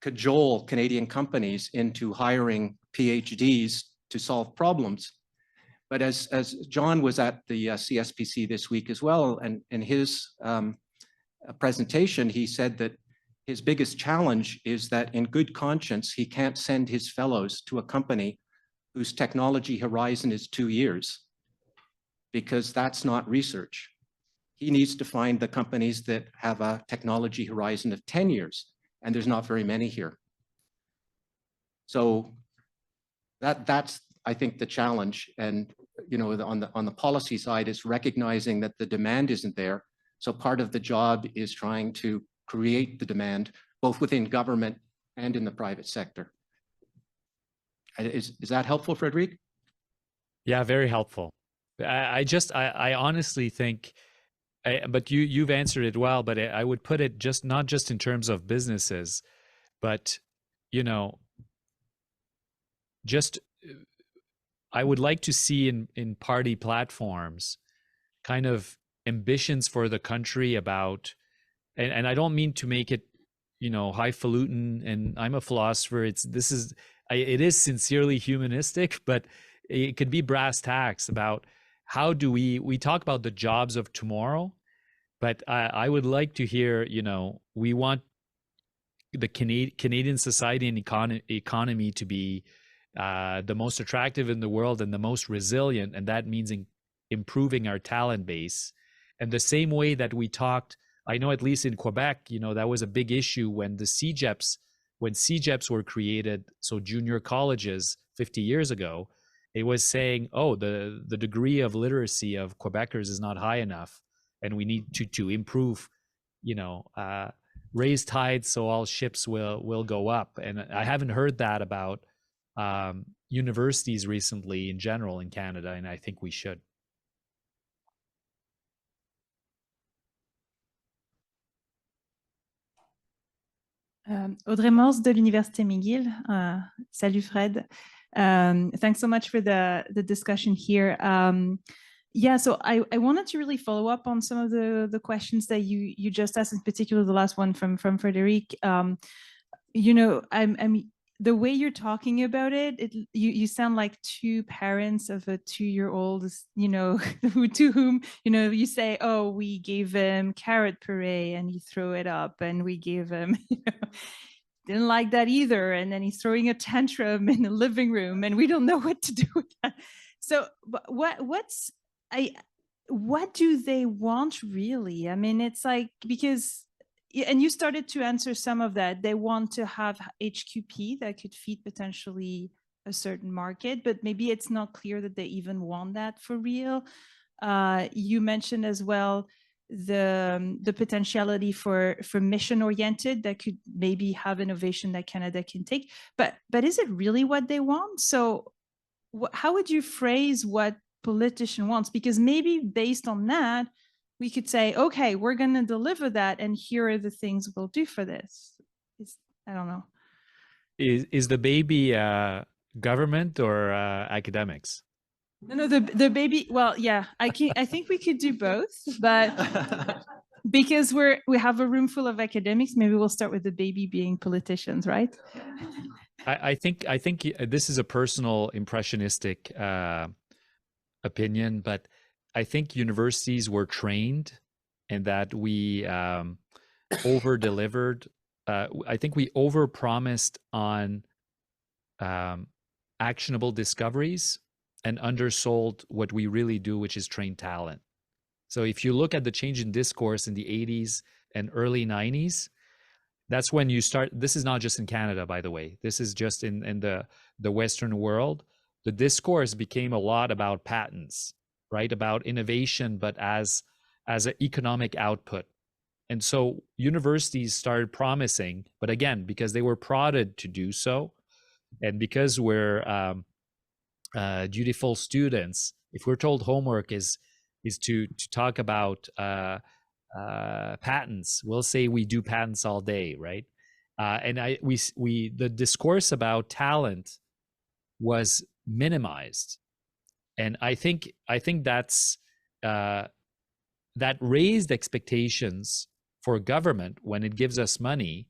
cajole Canadian companies into hiring PhDs to solve problems? But as John was at the CSPC this week as well, and in his presentation, he said that his biggest challenge is that in good conscience, he can't send his fellows to a company whose technology horizon is 2 years, because that's not research. He needs to find the companies that have a technology horizon of 10 years. and there's not very many here. So that's, I think, the challenge. And, you know, on the policy side is recognizing that the demand isn't there. So part of the job is trying to create the demand, both within government and in the private sector. Is that helpful, Frédéric? Yeah, very helpful. I honestly think, but you've answered it well, but I would put it just not just in terms of businesses, but, you know, just I would like to see in party platforms kind of ambitions for the country about, and I don't mean to make it, you know, highfalutin, and I'm a philosopher. It is sincerely humanistic, but it could be brass tacks about how do we talk about the jobs of tomorrow, but I would like to hear, you know, we want the Canadian society and economy to be the most attractive in the world and the most resilient, and that means improving our talent base. And the same way that we talked, I know at least in Quebec, you know, that was a big issue when the CEGEPs were created, so junior colleges 50 years ago, it was saying, oh, the degree of literacy of Quebecers is not high enough, and we need to improve, you know, raise tides so all ships will go up. And I haven't heard that about universities recently in general in Canada, and I think we should. Audrey Morse de l'Université McGill. Salut Fred. Thanks so much for the discussion here. Yeah, so I wanted to really follow up on some of the questions that you just asked, in particular the last one from Frédéric. You know, the way you're talking about it, you sound like two parents of a 2-year-old, you know, to whom, you know, you say, oh, we gave him carrot puree and you throw it up, and we gave him, you know, didn't like that either, and then he's throwing a tantrum in the living room and we don't know what to do with that. So what do they want really? I mean, it's like, because, and you started to answer some of that. They want to have HQP that could feed potentially a certain market, but maybe it's not clear that they even want that for real. You mentioned as well the potentiality for mission oriented that could maybe have innovation that Canada can take, but is it really what they want? So how would you phrase what politician wants? Because maybe based on that, we could say, okay, we're going to deliver that, and here are the things we'll do for this. I don't know. Is the baby government or academics? No, the baby. Well, yeah, I think we could do both, but because we have a room full of academics, maybe we'll start with the baby being politicians, right? I think this is a personal impressionistic opinion, but I think universities were trained and that we over-delivered. I think we over-promised on actionable discoveries and undersold what we really do, which is train talent. So if you look at the change in discourse in the 80s and early 90s, that's when you start. This is not just in Canada, by the way. This is just in the Western world. The discourse became a lot about patents, right? About innovation, but as an economic output. And so universities started promising, but again, because they were prodded to do so, and because we're dutiful students, if we're told homework is to talk about patents, we'll say we do patents all day, right? And the discourse about talent was minimized, and I think that's that raised expectations for government when it gives us money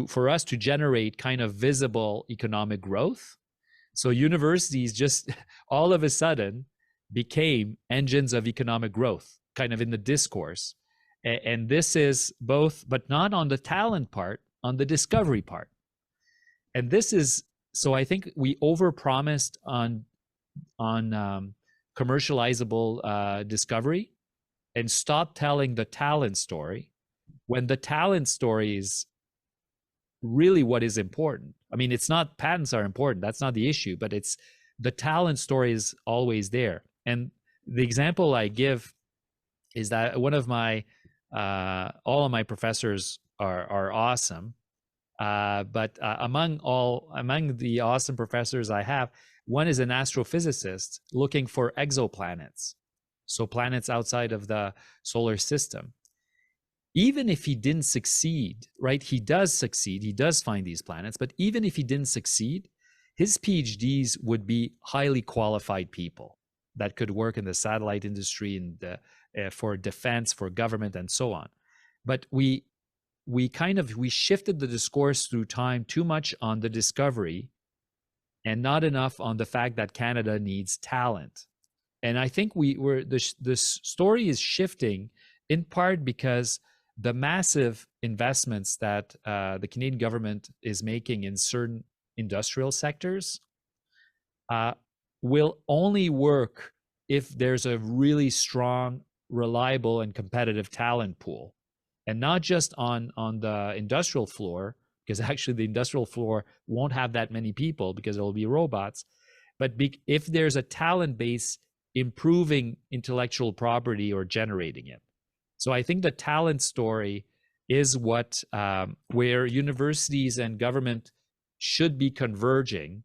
for us to generate kind of visible economic growth. So universities just all of a sudden became engines of economic growth, kind of in the discourse. And this is both, but not on the talent part, on the discovery part. And this is, so I think we overpromised on commercializable discovery and stopped telling the talent story, when the talent story is really what is important. I mean, it's not patents are important. That's not the issue, but it's the talent story is always there. And the example I give is that one of my, all of my professors are awesome. But among the awesome professors I have, one is an astrophysicist looking for exoplanets. So planets outside of the solar system. Even if he didn't succeed, right? He does succeed, he does find these planets, but even if he didn't succeed, his PhDs would be highly qualified people that could work in the satellite industry and for defense, for government, and so on. But we shifted the discourse through time too much on the discovery and not enough on the fact that Canada needs talent. And I think the story is shifting in part because the massive investments that the Canadian government is making in certain industrial sectors will only work if there's a really strong, reliable, and competitive talent pool. And not just on the industrial floor, because actually the industrial floor won't have that many people because it will be robots, but if there's a talent base improving intellectual property or generating it. So I think the talent story is what where universities and government should be converging,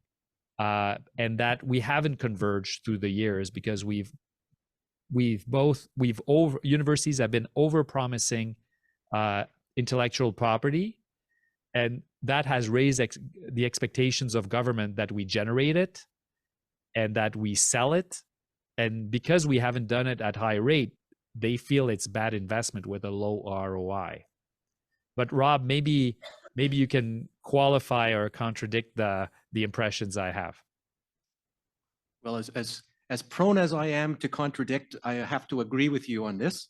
and that we haven't converged through the years because universities have been over-promising intellectual property, and that has raised the expectations of government that we generate it and that we sell it. And because we haven't done it at high rate, they feel it's bad investment with a low ROI. But Rob, maybe you can qualify or contradict the impressions I have. Well, as prone as I am to contradict, I have to agree with you on this.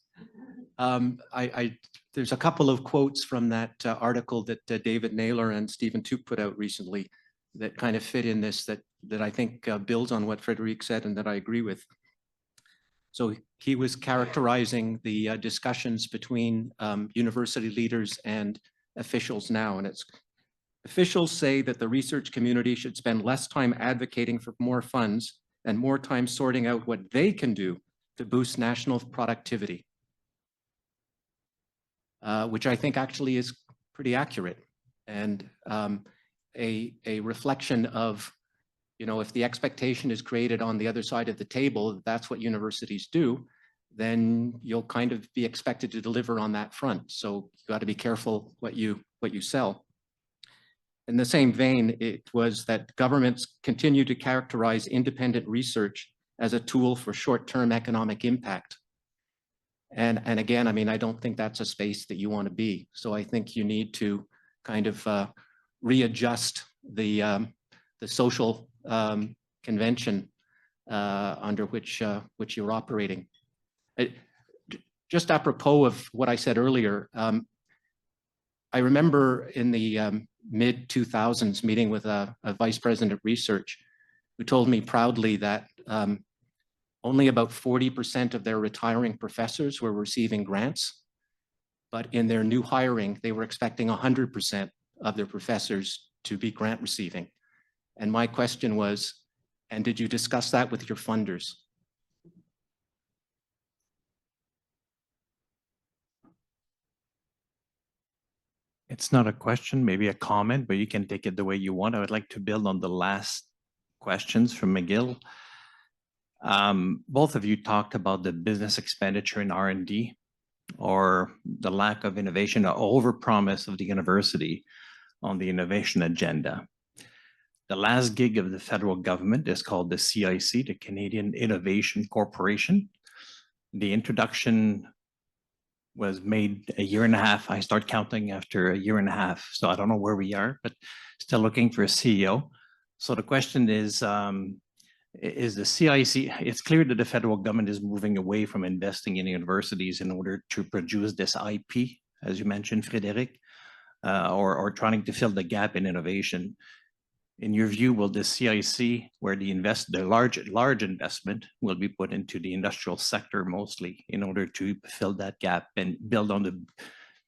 There's a couple of quotes from that article that David Naylor and Stephen Tuke put out recently that kind of fit in this, that I think builds on what Frédéric said and that I agree with. So he was characterizing the discussions between university leaders and officials now, and it's officials say that the research community should spend less time advocating for more funds and more time sorting out what they can do to boost national productivity, which I think actually is pretty accurate and a reflection of, you know, if the expectation is created on the other side of the table, that's what universities do, then you'll kind of be expected to deliver on that front. So you got to be careful what you sell. In the same vein, it was that governments continue to characterize independent research as a tool for short-term economic impact. And again, I mean, I don't think that's a space that you want to be. So I think you need to kind of readjust the social convention under which you're operating. Just apropos of what I said earlier, I remember in the mid-2000s meeting with a vice president of research who told me proudly that only about 40% of their retiring professors were receiving grants, but in their new hiring, they were expecting 100% of their professors to be grant receiving. And my question was, and did you discuss that with your funders? It's not a question, maybe a comment, but you can take it the way you want. I would like to build on the last questions from McGill. Both of you talked about the business expenditure in R&D or the lack of innovation or overpromise of the university on the innovation agenda. The last gig of the federal government is called the CIC, the Canadian Innovation Corporation. The introduction was made a year and a half. I start counting after a year and a half. So I don't know where we are, but still looking for a CEO. So the question is the CIC, it's clear that the federal government is moving away from investing in universities in order to produce this IP, as you mentioned, Frédéric, or trying to fill the gap in innovation. In your view, will the CIC, where the large investment will be put into the industrial sector mostly in order to fill that gap and build on the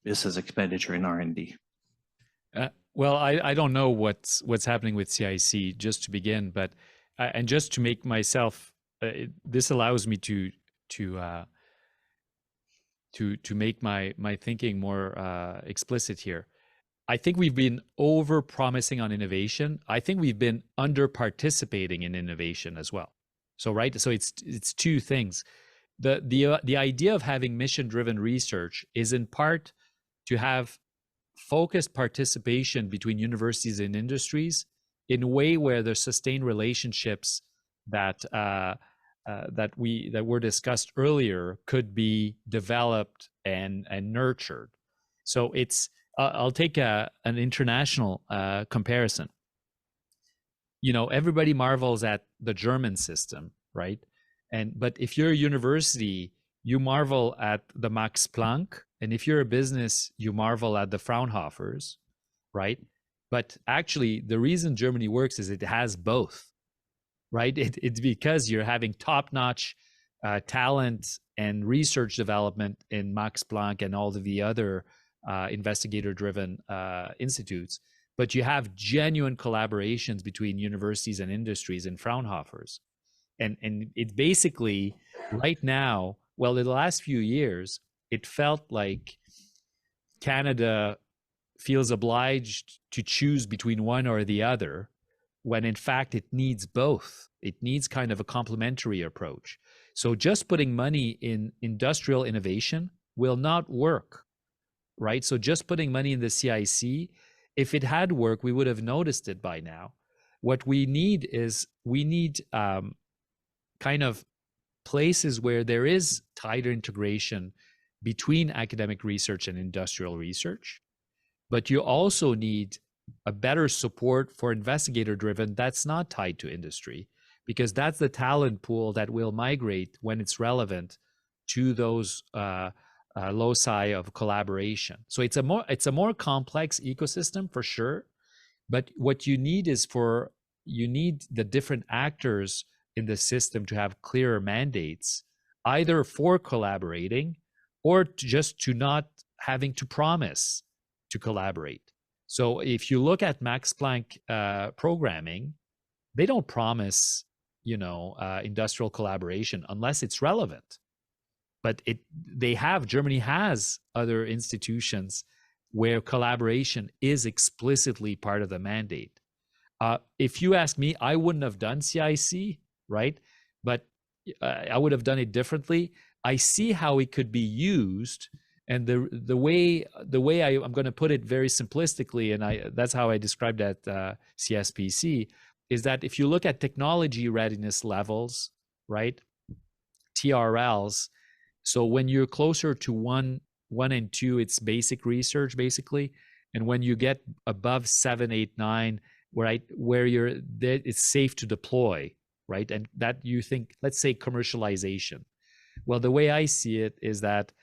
business expenditure in R&D? Well, I don't know what's happening with CIC, just to begin, but and just to make myself, this allows me to make my thinking more explicit here. I think we've been over promising on innovation. I think we've been under participating in innovation as well. So it's two things. The idea of having mission driven research is in part to have focused participation between universities and industries in a way where there's sustained relationships that were discussed earlier could be developed and nurtured. So it's I'll take an international comparison. You know, everybody marvels at the German system, right? But if you're a university, you marvel at the Max Planck, and if you're a business, you marvel at the Fraunhofers, right? But actually, the reason Germany works is it has both, right? It's because you're having top-notch talent and research development in Max Planck and all of the other investigator-driven institutes, but you have genuine collaborations between universities and industries and Fraunhofers. And it basically, right now, well, in the last few years, it felt like Canada feels obliged to choose between one or the other, when in fact it needs both. It needs kind of a complementary approach. So just putting money in industrial innovation will not work, right? So just putting money in the CIC, if it had worked, we would have noticed it by now. What we need is kind of places where there is tighter integration between academic research and industrial research, but you also need a better support for investigator-driven that's not tied to industry, because that's the talent pool that will migrate when it's relevant to those loci of collaboration. So it's a more complex ecosystem for sure, but what you need is you need the different actors in the system to have clearer mandates, either for collaborating or just to not having to promise to collaborate. So if you look at Max Planck programming, they don't promise, industrial collaboration unless it's relevant. But Germany has other institutions where collaboration is explicitly part of the mandate. If you ask me, I wouldn't have done CIC, right? But I would have done it differently. I see how it could be used, and the way I'm going to put it very simplistically, and that's how I described at CSPC, is that if you look at technology readiness levels, right, TRLs. So when you're closer to one and two, it's basic research basically, and when you get above 7, 8, 9, right, where it's safe to deploy, right, and that you think, let's say commercialization. Well, the way I see it is that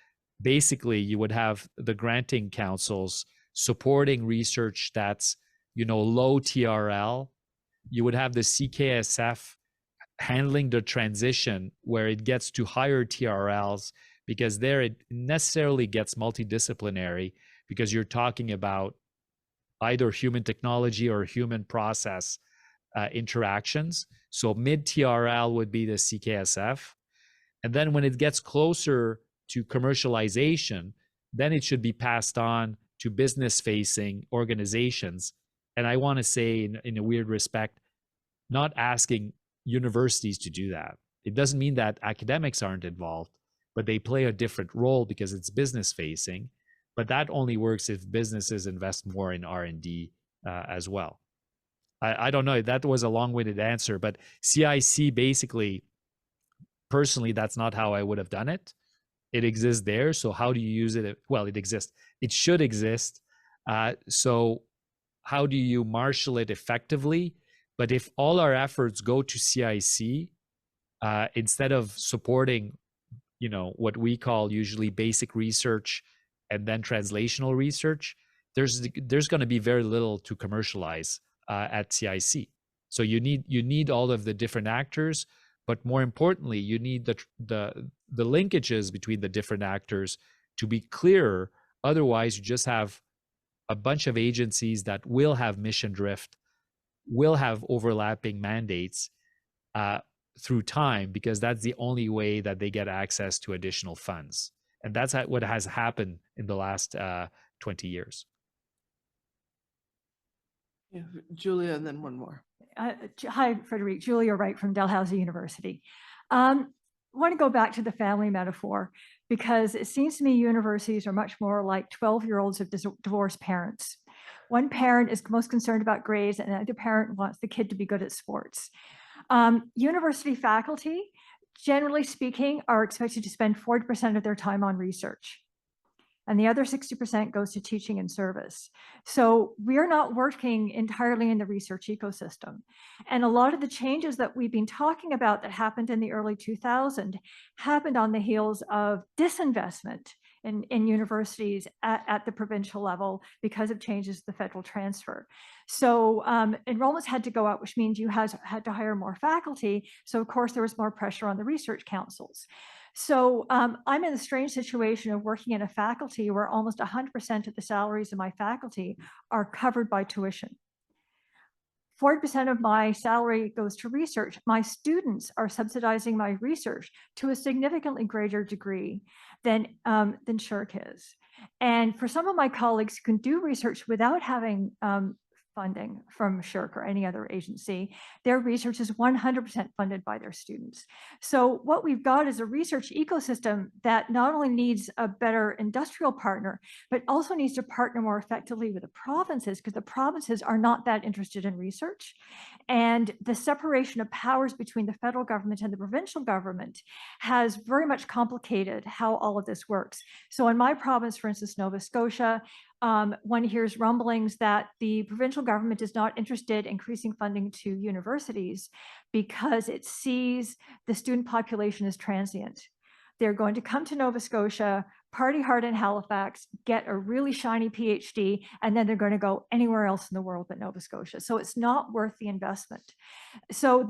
basically you would have the granting councils supporting research that's, low TRL. You would have the CKSF handling the transition where it gets to higher TRLs, because there it necessarily gets multidisciplinary, because you're talking about either human technology or human process interactions. So mid TRL would be the CKSF. And then when it gets closer to commercialization, then it should be passed on to business-facing organizations. And I want to say, in a weird respect, not asking universities to do that. It doesn't mean that academics aren't involved, but they play a different role because it's business-facing. But that only works if businesses invest more in R&D as well. I don't know. That was a long-winded answer, but CIC basically, personally, that's not how I would have done it. It exists there. So how do you use it? Well, it exists. It should exist. So how do you marshal it effectively? But if all our efforts go to CIC, instead of supporting, what we call usually basic research and then translational research, there's going to be very little to commercialize at CIC. So you need all of the different actors, but more importantly, you need the linkages between the different actors to be clearer. Otherwise, you just have a bunch of agencies that will have mission drift, will have overlapping mandates through time, because that's the only way that they get access to additional funds. And that's what has happened in the last 20 years. Yeah, Julia, and then one more. Hi, Frédéric. Julia Wright from Dalhousie University. I want to go back to the family metaphor, because it seems to me universities are much more like 12-year-olds of divorced parents. One parent is most concerned about grades, and the other parent wants the kid to be good at sports. University faculty, generally speaking, are expected to spend 40% of their time on research, and the other 60% goes to teaching and service. So we're not working entirely in the research ecosystem. And a lot of the changes that we've been talking about that happened in the early 2000s happened on the heels of disinvestment in universities at the provincial level because of changes to the federal transfer. So enrollments had to go up, which means you had to hire more faculty. So of course there was more pressure on the research councils. So I'm in a strange situation of working in a faculty where almost 100% of the salaries of my faculty are covered by tuition. 40% of my salary goes to research. My students are subsidizing my research to a significantly greater degree than SSHRC is. And for some of my colleagues who can do research without having funding from SSHRC or any other agency, their research is 100% funded by their students. So what we've got is a research ecosystem that not only needs a better industrial partner, but also needs to partner more effectively with the provinces, because the provinces are not that interested in research. And the separation of powers between the federal government and the provincial government has very much complicated how all of this works. So in my province, for instance, Nova Scotia, one hears rumblings that the provincial government is not interested in increasing funding to universities because it sees the student population as transient. They're going to come to Nova Scotia, party hard in Halifax, get a really shiny PhD, and then they're going to go anywhere else in the world but Nova Scotia. So it's not worth the investment. So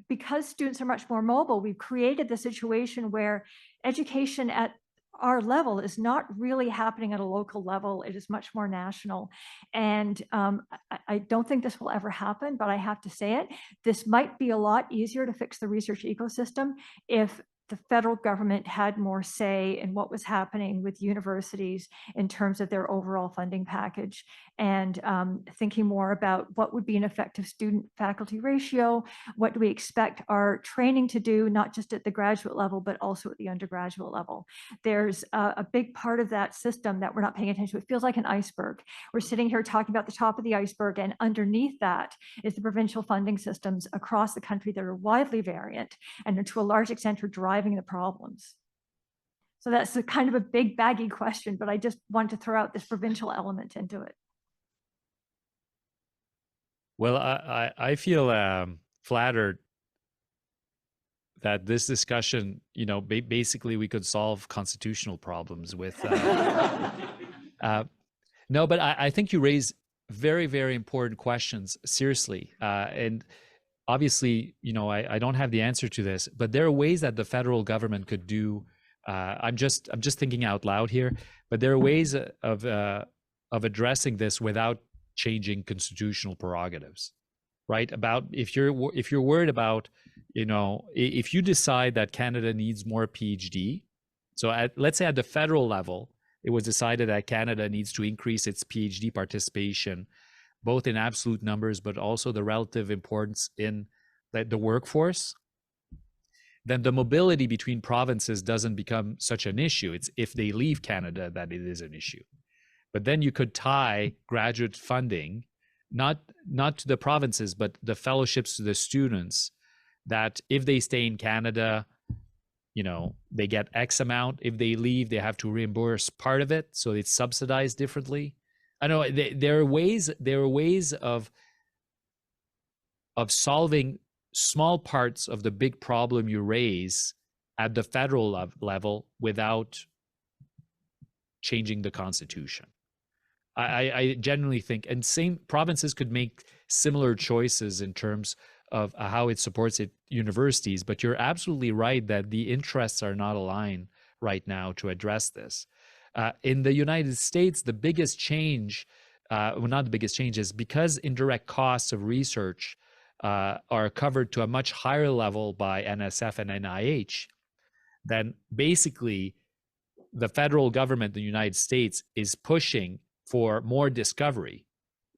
because students are much more mobile, we've created the situation where education at our level is not really happening at a local level. It is much more national. And I don't think this will ever happen, but I have to say it. This might be a lot easier to fix the research ecosystem if the federal government had more say in what was happening with universities in terms of their overall funding package, and thinking more about what would be an effective student-faculty ratio, what do we expect our training to do, not just at the graduate level, but also at the undergraduate level. There's a big part of that system that we're not paying attention to. It feels like an iceberg. We're sitting here talking about the top of the iceberg, and underneath that is the provincial funding systems across the country that are widely variant, and to a large extent are driving the problems. So that's a kind of a big baggy question, but I just want to throw out this provincial element into it. Well, I feel flattered that this discussion, basically we could solve constitutional problems with. No, but I think you raise very, very important questions, seriously. And obviously, I don't have the answer to this, but there are ways that the federal government could do. I'm just thinking out loud here, but there are ways of addressing this without changing constitutional prerogatives, right? About if you're worried about, if you decide that Canada needs more PhD, so let's say at the federal level, it was decided that Canada needs to increase its PhD participation, both in absolute numbers, but also the relative importance in the workforce, then the mobility between provinces doesn't become such an issue. It's if they leave Canada that it is an issue. But then you could tie graduate funding, not to the provinces, but the fellowships to the students, that if they stay in Canada, they get X amount. If they leave, they have to reimburse part of it. So it's subsidized differently. I know there are ways of solving small parts of the big problem you raise at the federal level without changing the Constitution. I genuinely think, and same provinces could make similar choices in terms of how it supports its universities, but you're absolutely right that the interests are not aligned right now to address this. In the United States, the biggest change, well, not the biggest change, is because indirect costs of research are covered to a much higher level by NSF and NIH, then basically the federal government, the United States, is pushing for more discovery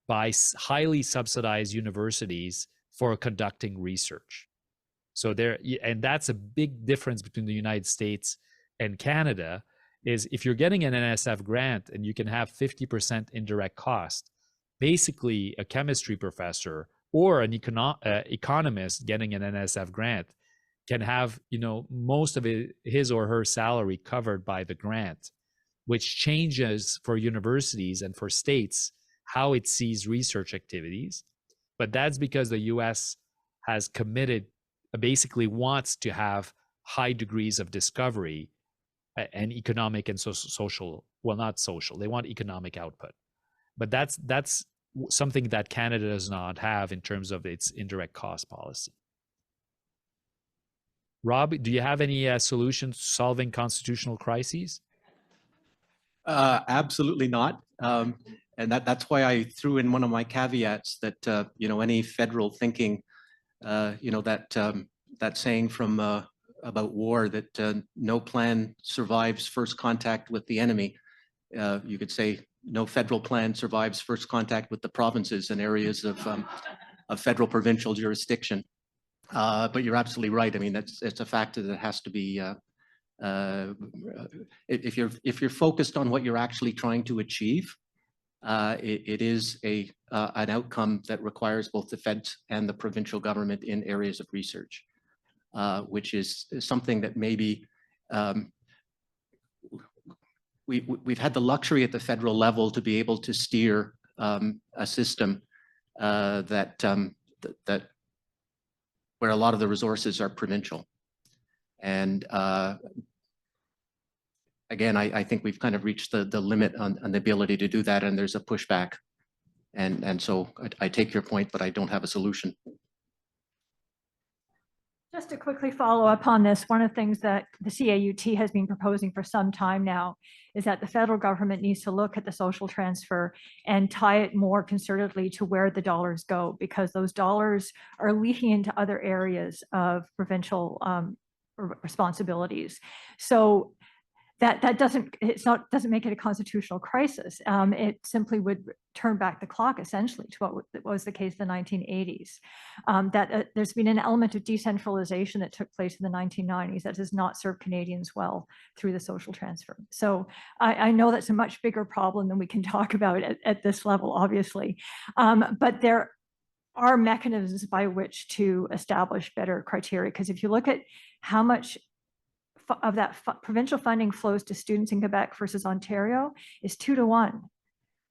by highly subsidized universities for conducting research. So there, and that's a big difference between the United States and Canada, is if you're getting an NSF grant and you can have 50% indirect cost, basically a chemistry professor or an economist getting an NSF grant can have, you know, most of his or her salary covered by the grant, which changes for universities and for states how it sees research activities. But that's because the US has committed, basically wants to have high degrees of discovery and economic and social, well, not social, they want economic output. But that's something that Canada does not have in terms of its indirect cost policy. Rob, do you have any solutions to solving constitutional crises? Absolutely not. And that's why I threw in one of my caveats that, you know, any federal thinking, you know, that saying from about war that no plan survives first contact with the enemy. You could say no federal plan survives first contact with the provinces and areas of federal provincial jurisdiction. But you're absolutely right. I mean, it's a factor that has to be, if you're focused on what you're actually trying to achieve, it is an outcome that requires both the feds and the provincial government in areas of research, which is something that maybe we've had the luxury at the federal level to be able to steer a system that where a lot of the resources are provincial. And again, I think we've kind of reached the limit on the ability to do that, and there's a pushback. And so I take your point, but I don't have a solution. Just to quickly follow up on this, one of the things that the CAUT has been proposing for some time now is that the federal government needs to look at the social transfer and tie it more concertedly to where the dollars go, because those dollars are leaking into other areas of provincial responsibilities. So that doesn't make it a constitutional crisis. It simply would turn back the clock essentially to what was the case in the 1980s. There's been an element of decentralization that took place in the 1990s that does not serve Canadians well through the social transfer. So I know that's a much bigger problem than we can talk about at this level, obviously. But there are mechanisms by which to establish better criteria, because if you look at how much of that provincial funding flows to students in Quebec versus Ontario, is 2 to 1.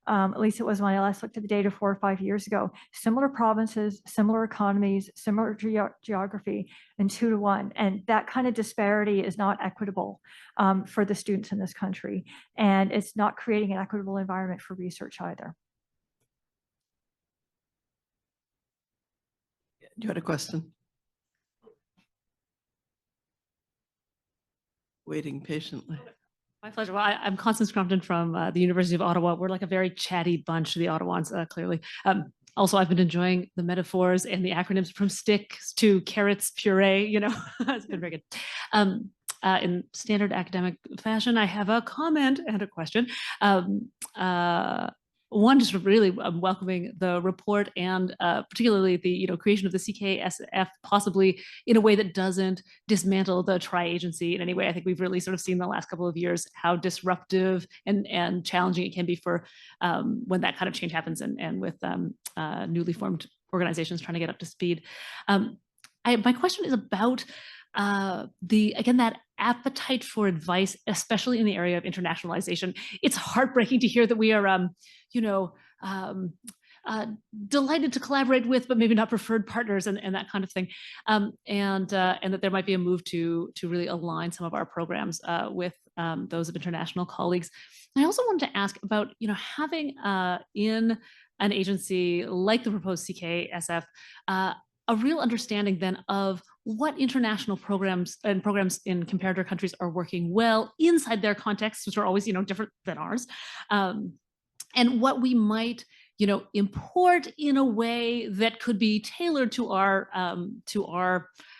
At least it was when I last looked at the data 4 or 5 years ago. Similar provinces, similar economies, similar geography, and 2 to 1. And that kind of disparity is not equitable for the students in this country. And it's not creating an equitable environment for research either. You had a question? Waiting patiently. My pleasure. Well, I'm Constance Crumpton from the University of Ottawa. We're like a very chatty bunch, the Ottawans, clearly. Also, I've been enjoying the metaphors and the acronyms from sticks to carrots puree, you know, it's been very good. In standard academic fashion, I have a comment and a question. One, just really welcoming the report and particularly the creation of the CKSF, possibly in a way that doesn't dismantle the tri-agency in any way. I think we've really sort of seen the last couple of years how disruptive and challenging it can be for when that kind of change happens and with newly formed organizations trying to get up to speed. My question is about again, that appetite for advice, especially in the area of internationalization. It's heartbreaking to hear that we are, delighted to collaborate with, but maybe not preferred partners and that kind of thing. And that there might be a move to really align some of our programs with those of international colleagues. I also wanted to ask about, having in an agency like the proposed CKSF, a real understanding then of what international programs and programs in comparator countries are working well inside their contexts, which are always, different than ours, and what we might, import in a way that could be tailored to our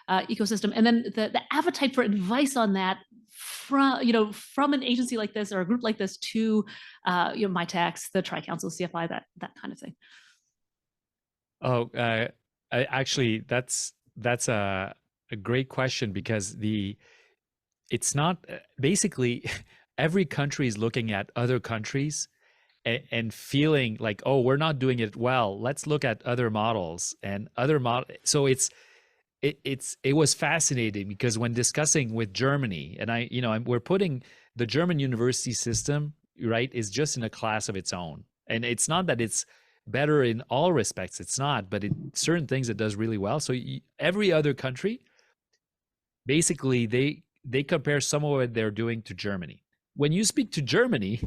ecosystem. And then the appetite for advice on that from an agency like this or a group like this to my tax, the Tri-Council, CFI, that kind of thing. Oh, actually, that's a great question, because it's not basically every country is looking at other countries and feeling like, oh, we're not doing it well. Let's look at other models and other models. So it was fascinating, because when discussing with Germany, and we're putting the German university system, right, is just in a class of its own. And it's not that it's better in all respects, it's not, but certain things it does really well. So every other country, basically they compare some of what they're doing to Germany. When you speak to Germany,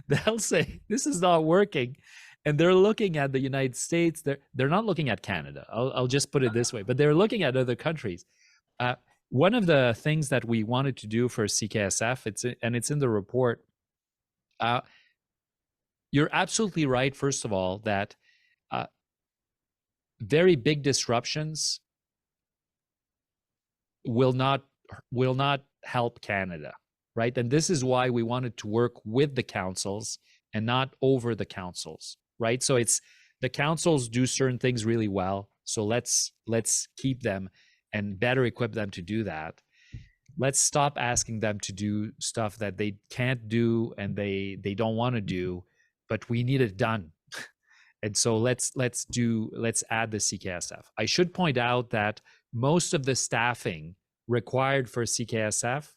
they'll say, this is not working. And they're looking at the United States. They're not looking at Canada. I'll just put it this way, but they're looking at other countries. One of the things that we wanted to do for CKSF, it's in the report. You're absolutely right, first of all, that very big disruptions will not help Canada, right? And this is why we wanted to work with the councils and not over the councils, right? So it's the councils do certain things really well. So let's keep them and better equip them to do that. Let's stop asking them to do stuff that they can't do and they don't want to do, but we need it done. And so let's add the CKSF. I should point out that most of the staffing required for CKSF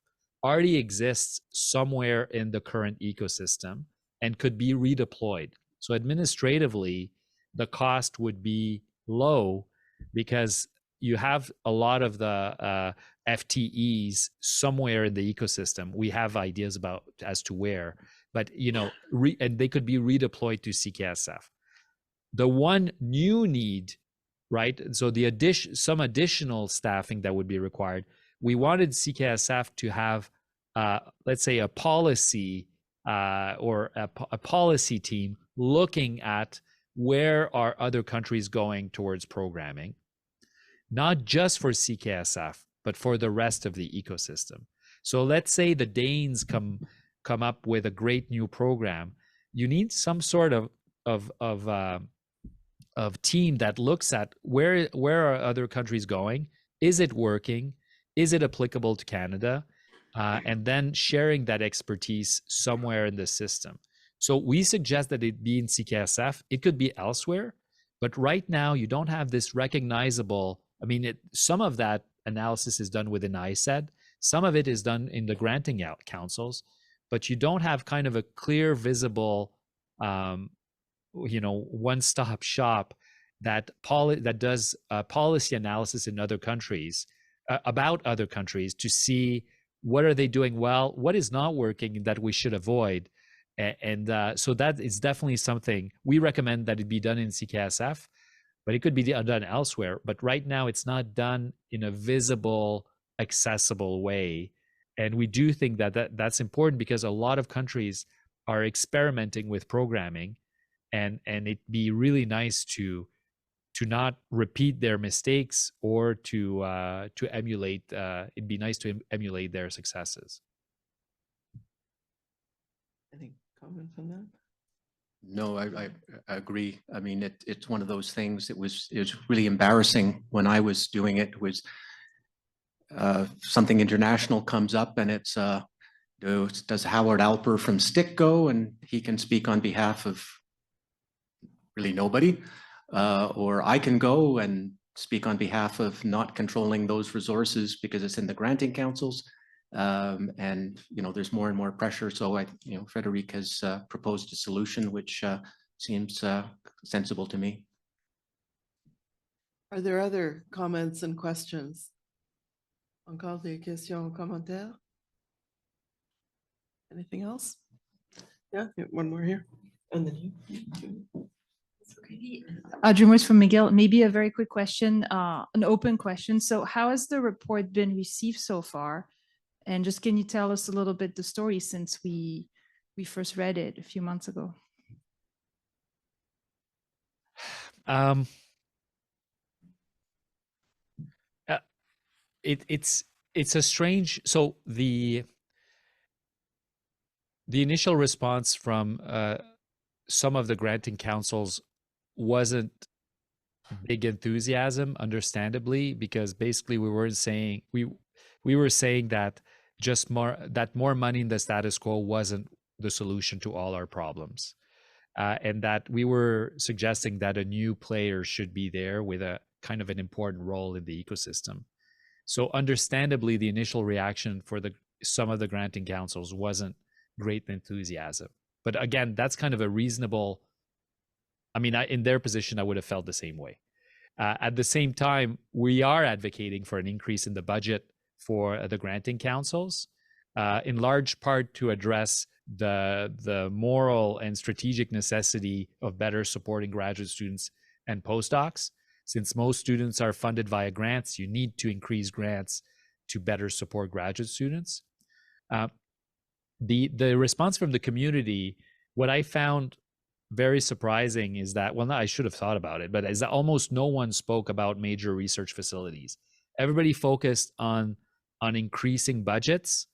already exists somewhere in the current ecosystem and could be redeployed. So administratively, the cost would be low because you have a lot of the FTEs somewhere in the ecosystem. We have ideas about as to where, but and they could be redeployed to CKSF. The one new need, right? So some additional staffing that would be required. We wanted CKSF to have, let's say, a policy or a policy team looking at where are other countries going towards programming, not just for CKSF, but for the rest of the ecosystem. So let's say the Danes come up with a great new program. You need some sort of team that looks at where are other countries going? Is it working? Is it applicable to Canada? And then sharing that expertise somewhere in the system. So we suggest that it be in CKSF. It could be elsewhere, but right now you don't have this recognizable. I mean, some of that analysis is done within ISED. Some of it is done in the granting out councils, but you don't have kind of a clear, visible, one-stop shop that does policy analysis in other countries about other countries to see what are they doing well, what is not working that we should avoid. And so that is definitely something we recommend that it be done in CKSF, but it could be done elsewhere. But right now it's not done in a visible, accessible way. And we do think that's important because a lot of countries are experimenting with programming, and it'd be really nice to not repeat their mistakes or to emulate. It'd be nice to emulate their successes. Any comments on that? No, I agree. I mean, it's one of those things. It was really embarrassing when I was doing it. Was something international comes up and it's does Howard Alper from STIC go, and he can speak on behalf of really nobody, or I can go and speak on behalf of not controlling those resources because it's in the granting councils, and there's more and more pressure. So Frédéric has proposed a solution which seems sensible to me. Are there other comments and questions? Encore des questions, commentaires? Anything else? Yeah, one more here. And then you. That's Audrey Morse from Miguel. Maybe a very quick question, an open question. So how has the report been received so far? And just can you tell us a little bit the story since we first read it a few months ago? It's a strange, so the initial response from some of the granting councils wasn't big enthusiasm, understandably, because basically we were saying that just more money in the status quo wasn't the solution to all our problems, and that we were suggesting that a new player should be there with a kind of an important role in the ecosystem. So understandably, the initial reaction for some of the granting councils wasn't great enthusiasm. But again, that's kind of a reasonable, I mean, in their position, I would have felt the same way. At the same time, we are advocating for an increase in the budget for the granting councils, in large part to address the moral and strategic necessity of better supporting graduate students and postdocs. Since most students are funded via grants, you need to increase grants to better support graduate students. The response from the community, what I found very surprising is that, well, no, I should have thought about it, but is that almost no one spoke about major research facilities. Everybody focused on increasing budgets,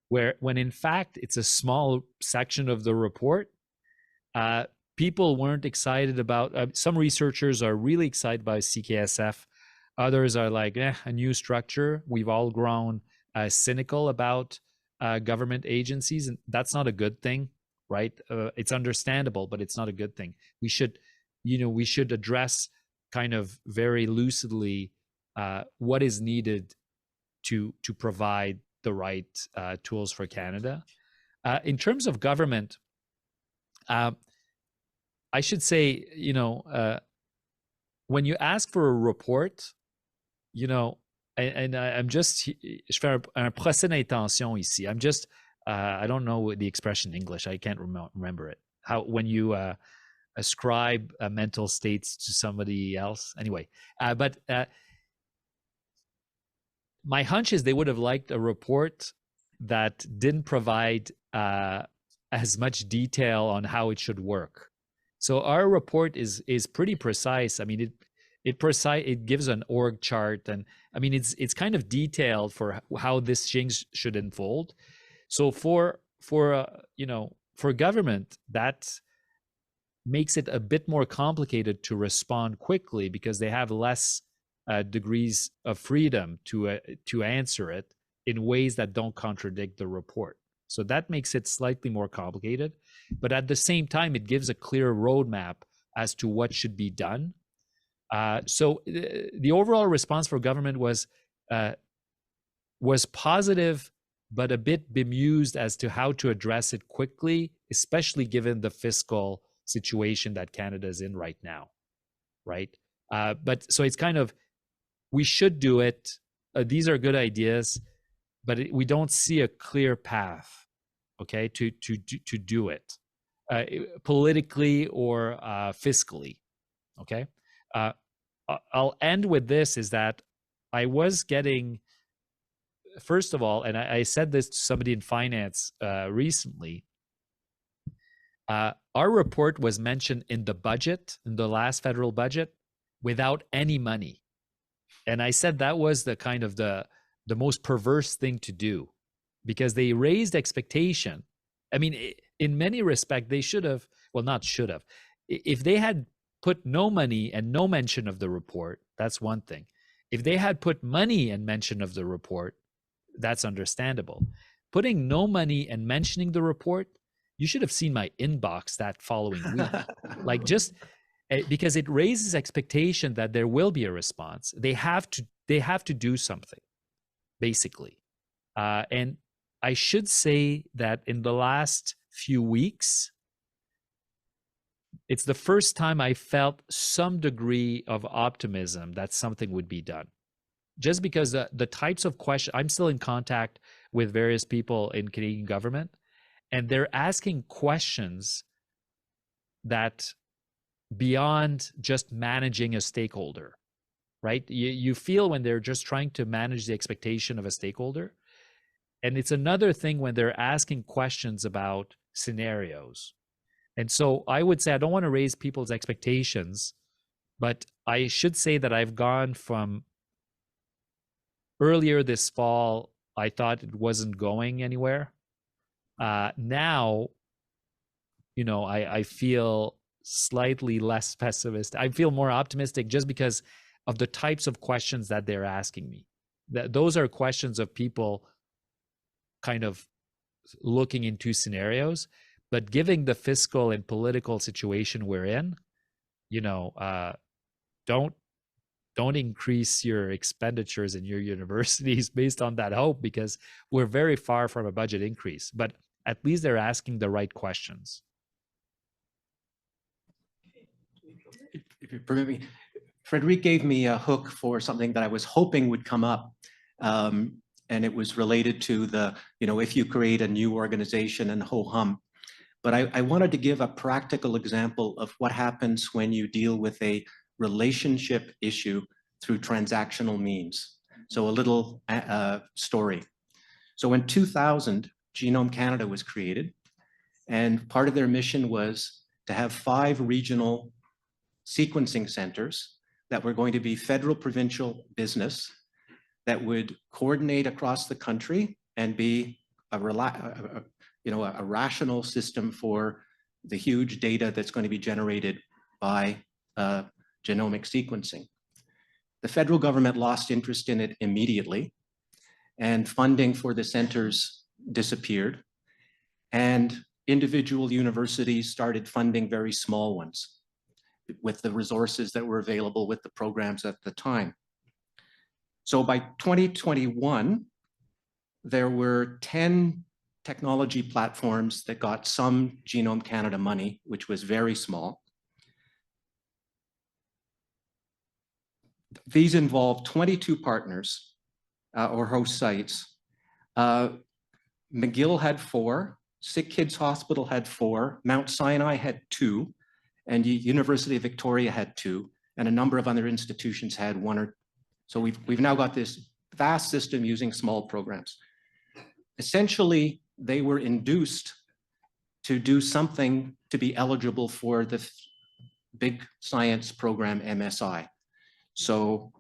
when in fact it's a small section of the report. People weren't excited about, some researchers are really excited by CKSF. Others are like, a new structure. We've all grown cynical about government agencies, and that's not a good thing, right? It's understandable, but it's not a good thing. We should address kind of very lucidly what is needed to provide the right tools for Canada. In terms of government, I should say, when you ask for a report, and I'm just, je fais un procès d'intention ici. I'm just, I don't know the expression in English. I can't remember it. When you ascribe mental states to somebody else. Anyway, but my hunch is they would have liked a report that didn't provide as much detail on how it should work. So our report is pretty precise. I mean, it gives an org chart, and I mean it's kind of detailed for how this change should unfold. So for government, that makes it a bit more complicated to respond quickly because they have less degrees of freedom to answer it in ways that don't contradict the report. So that makes it slightly more complicated, but at the same time, it gives a clear roadmap as to what should be done. So the overall response for government was positive, but a bit bemused as to how to address it quickly, especially given the fiscal situation that Canada is in right now, right? But so it's kind of, we should do it. These are good ideas, but we don't see a clear path, okay, to do it politically or fiscally, okay? I'll end with this, is that I was getting, first of all, and I said this to somebody in finance recently, our report was mentioned in the budget, in the last federal budget, without any money. And I said that was the kind of the most perverse thing to do, because they raised expectation. I mean, in many respects, they should have, well, not should have. If they had put no money and no mention of the report, that's one thing. If they had put money and mention of the report, that's understandable. Putting no money and mentioning the report, you should have seen my inbox that following week. Like, just because it raises expectation that there will be a response. They have to do something, basically. And I should say that in the last few weeks, it's the first time I felt some degree of optimism that something would be done. Just because the types of questions, I'm still in contact with various people in Canadian government, and they're asking questions that beyond just managing a stakeholder, right? You feel when they're just trying to manage the expectation of a stakeholder. And it's another thing when they're asking questions about scenarios. And so I would say I don't want to raise people's expectations, but I should say that I've gone from earlier this fall, I thought it wasn't going anywhere. Now, you know, I feel slightly less pessimistic. I feel more optimistic just because of the types of questions that they're asking me. Those are questions of people kind of looking into scenarios, but given the fiscal and political situation we're in, you know, don't increase your expenditures in your universities based on that hope, because we're very far from a budget increase, but at least they're asking the right questions. If you permit me, Frédéric gave me a hook for something that I was hoping would come up. And it was related to the, you know, if you create a new organization and ho-hum. But I wanted to give a practical example of what happens when you deal with a relationship issue through transactional means. So a little story. So in 2000, Genome Canada was created, and part of their mission was to have 5 regional sequencing centers that were going to be federal provincial business that would coordinate across the country and be a rational system for the huge data that's going to be generated by genomic sequencing. The federal government lost interest in it immediately, and funding for the centers disappeared, and individual universities started funding very small ones with the resources that were available with the programs at the time. So by 2021, there were 10 technology platforms that got some Genome Canada money, which was very small. These involved 22 partners or host sites. McGill had 4, Sick Kids Hospital had 4, Mount Sinai had 2, and the University of Victoria had 2, and a number of other institutions had 1 or. So we've now got this vast system using small programs. Essentially, they were induced to do something to be eligible for the big science program MSI. So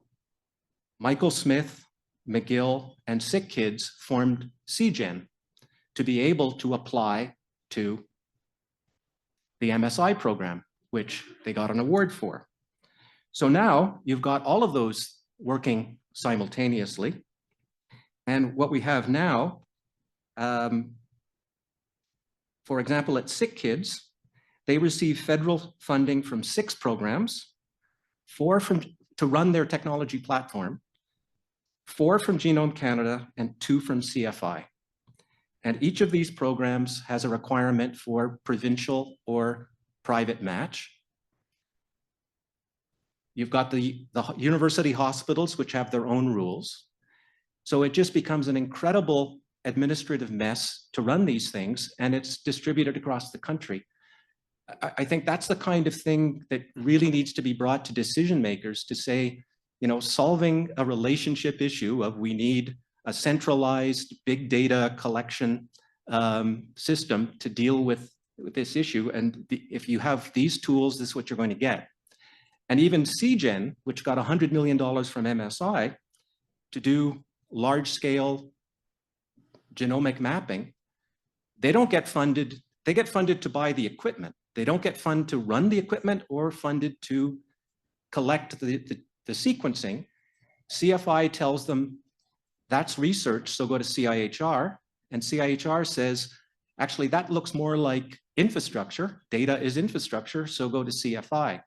Michael Smith, McGill, and Sick Kids formed CGen to be able to apply to the MSI program, which they got an award for. So now you've got all of those working simultaneously. And what we have now, for example, at Sick Kids, they receive federal funding from 6 programs, 4 to run their technology platform, 4 from Genome Canada, and 2 from CFI. And each of these programs has a requirement for provincial or private match. You've got the university hospitals, which have their own rules. So it just becomes an incredible administrative mess to run these things, and it's distributed across the country. I think that's the kind of thing that really needs to be brought to decision makers to say, you know, solving a relationship issue of we need a centralized big data collection system to deal with this issue. And if you have these tools, this is what you're going to get. And even CGen, which got $100 million from MSI to do large-scale genomic mapping, they don't get funded. They get funded to buy the equipment. They don't get funded to run the equipment or funded to collect the sequencing. CFI tells them that's research, so go to CIHR. And CIHR says, actually, that looks more like infrastructure. Data is infrastructure, so go to CFI.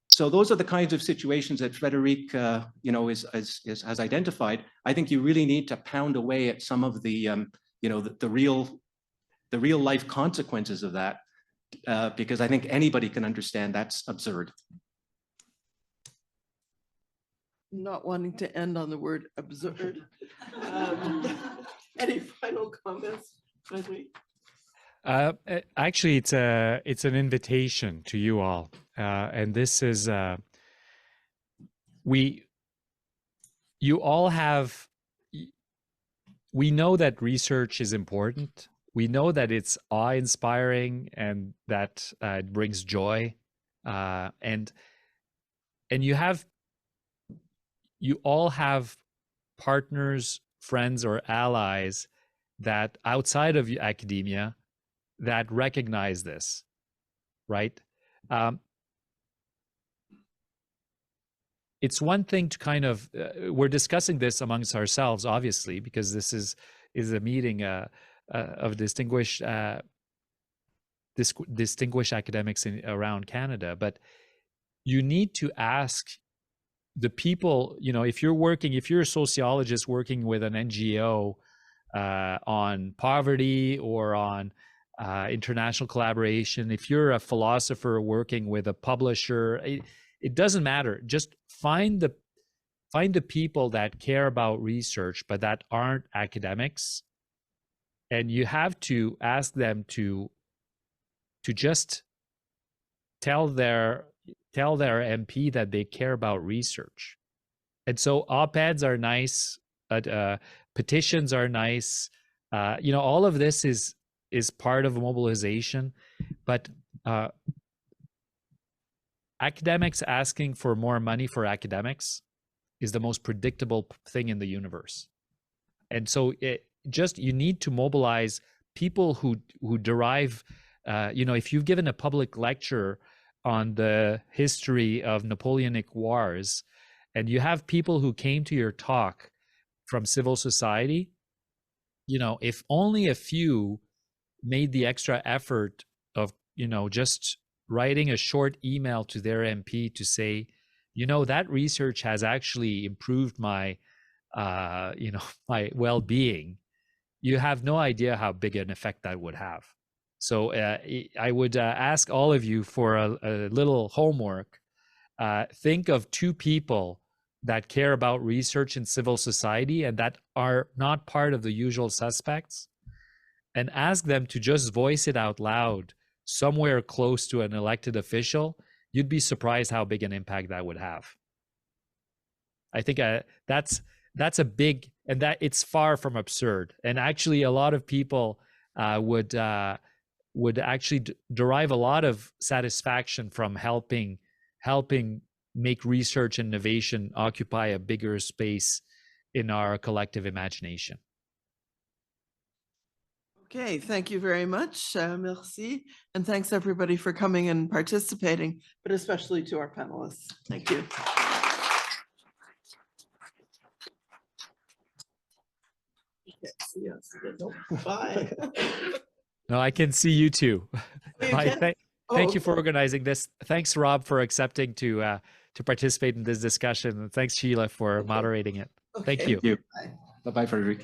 So those are the kinds of situations that Frédéric, you know, has identified. I think you really need to pound away at some of the, you know, the real life consequences of that, because I think anybody can understand that's absurd. Not wanting to end on the word absurd. Any final comments, Frédéric? Actually, it's an invitation to you all, and this is you all have. We know that research is important. We know that it's awe-inspiring and that it brings joy, and you all have partners, friends, or allies that outside of academia that recognize this, right? It's one thing to kind of, we're discussing this amongst ourselves, obviously, because this is a meeting of distinguished academics around Canada, but you need to ask the people, if you're a sociologist working with an NGO on poverty or on international collaboration, if you're a philosopher working with a publisher, it doesn't matter. Just find the people that care about research but that aren't academics, and you have to ask them to just tell their MP that they care about research. And so op-eds are nice, petitions are nice. All of this is part of mobilization, but academics asking for more money for academics is the most predictable thing in the universe. And so you need to mobilize people who derive, if you've given a public lecture on the history of Napoleonic Wars, and you have people who came to your talk from civil society, if only a few made the extra effort of, just writing a short email to their MP to say, that research has actually improved my, my well-being, you have no idea how big an effect that would have. So I would ask all of you for a little homework. Think of 2 people that care about research in civil society and that are not part of the usual suspects, and ask them to just voice it out loud somewhere close to an elected official. You'd be surprised how big an impact that would have. I think that's a big, and that it's far from absurd. And actually, a lot of people would actually derive a lot of satisfaction from helping make research and innovation occupy a bigger space in our collective imagination. Okay, thank you very much. Merci. And thanks everybody for coming and participating, but especially to our panelists. Thank you. Bye. No, I can see you too. Bye. Thank you for okay. organizing this. Thanks, Rob, for accepting to participate in this discussion. And thanks, Sheila, for moderating it. Thank Okay. you. Bye-bye, Frédéric.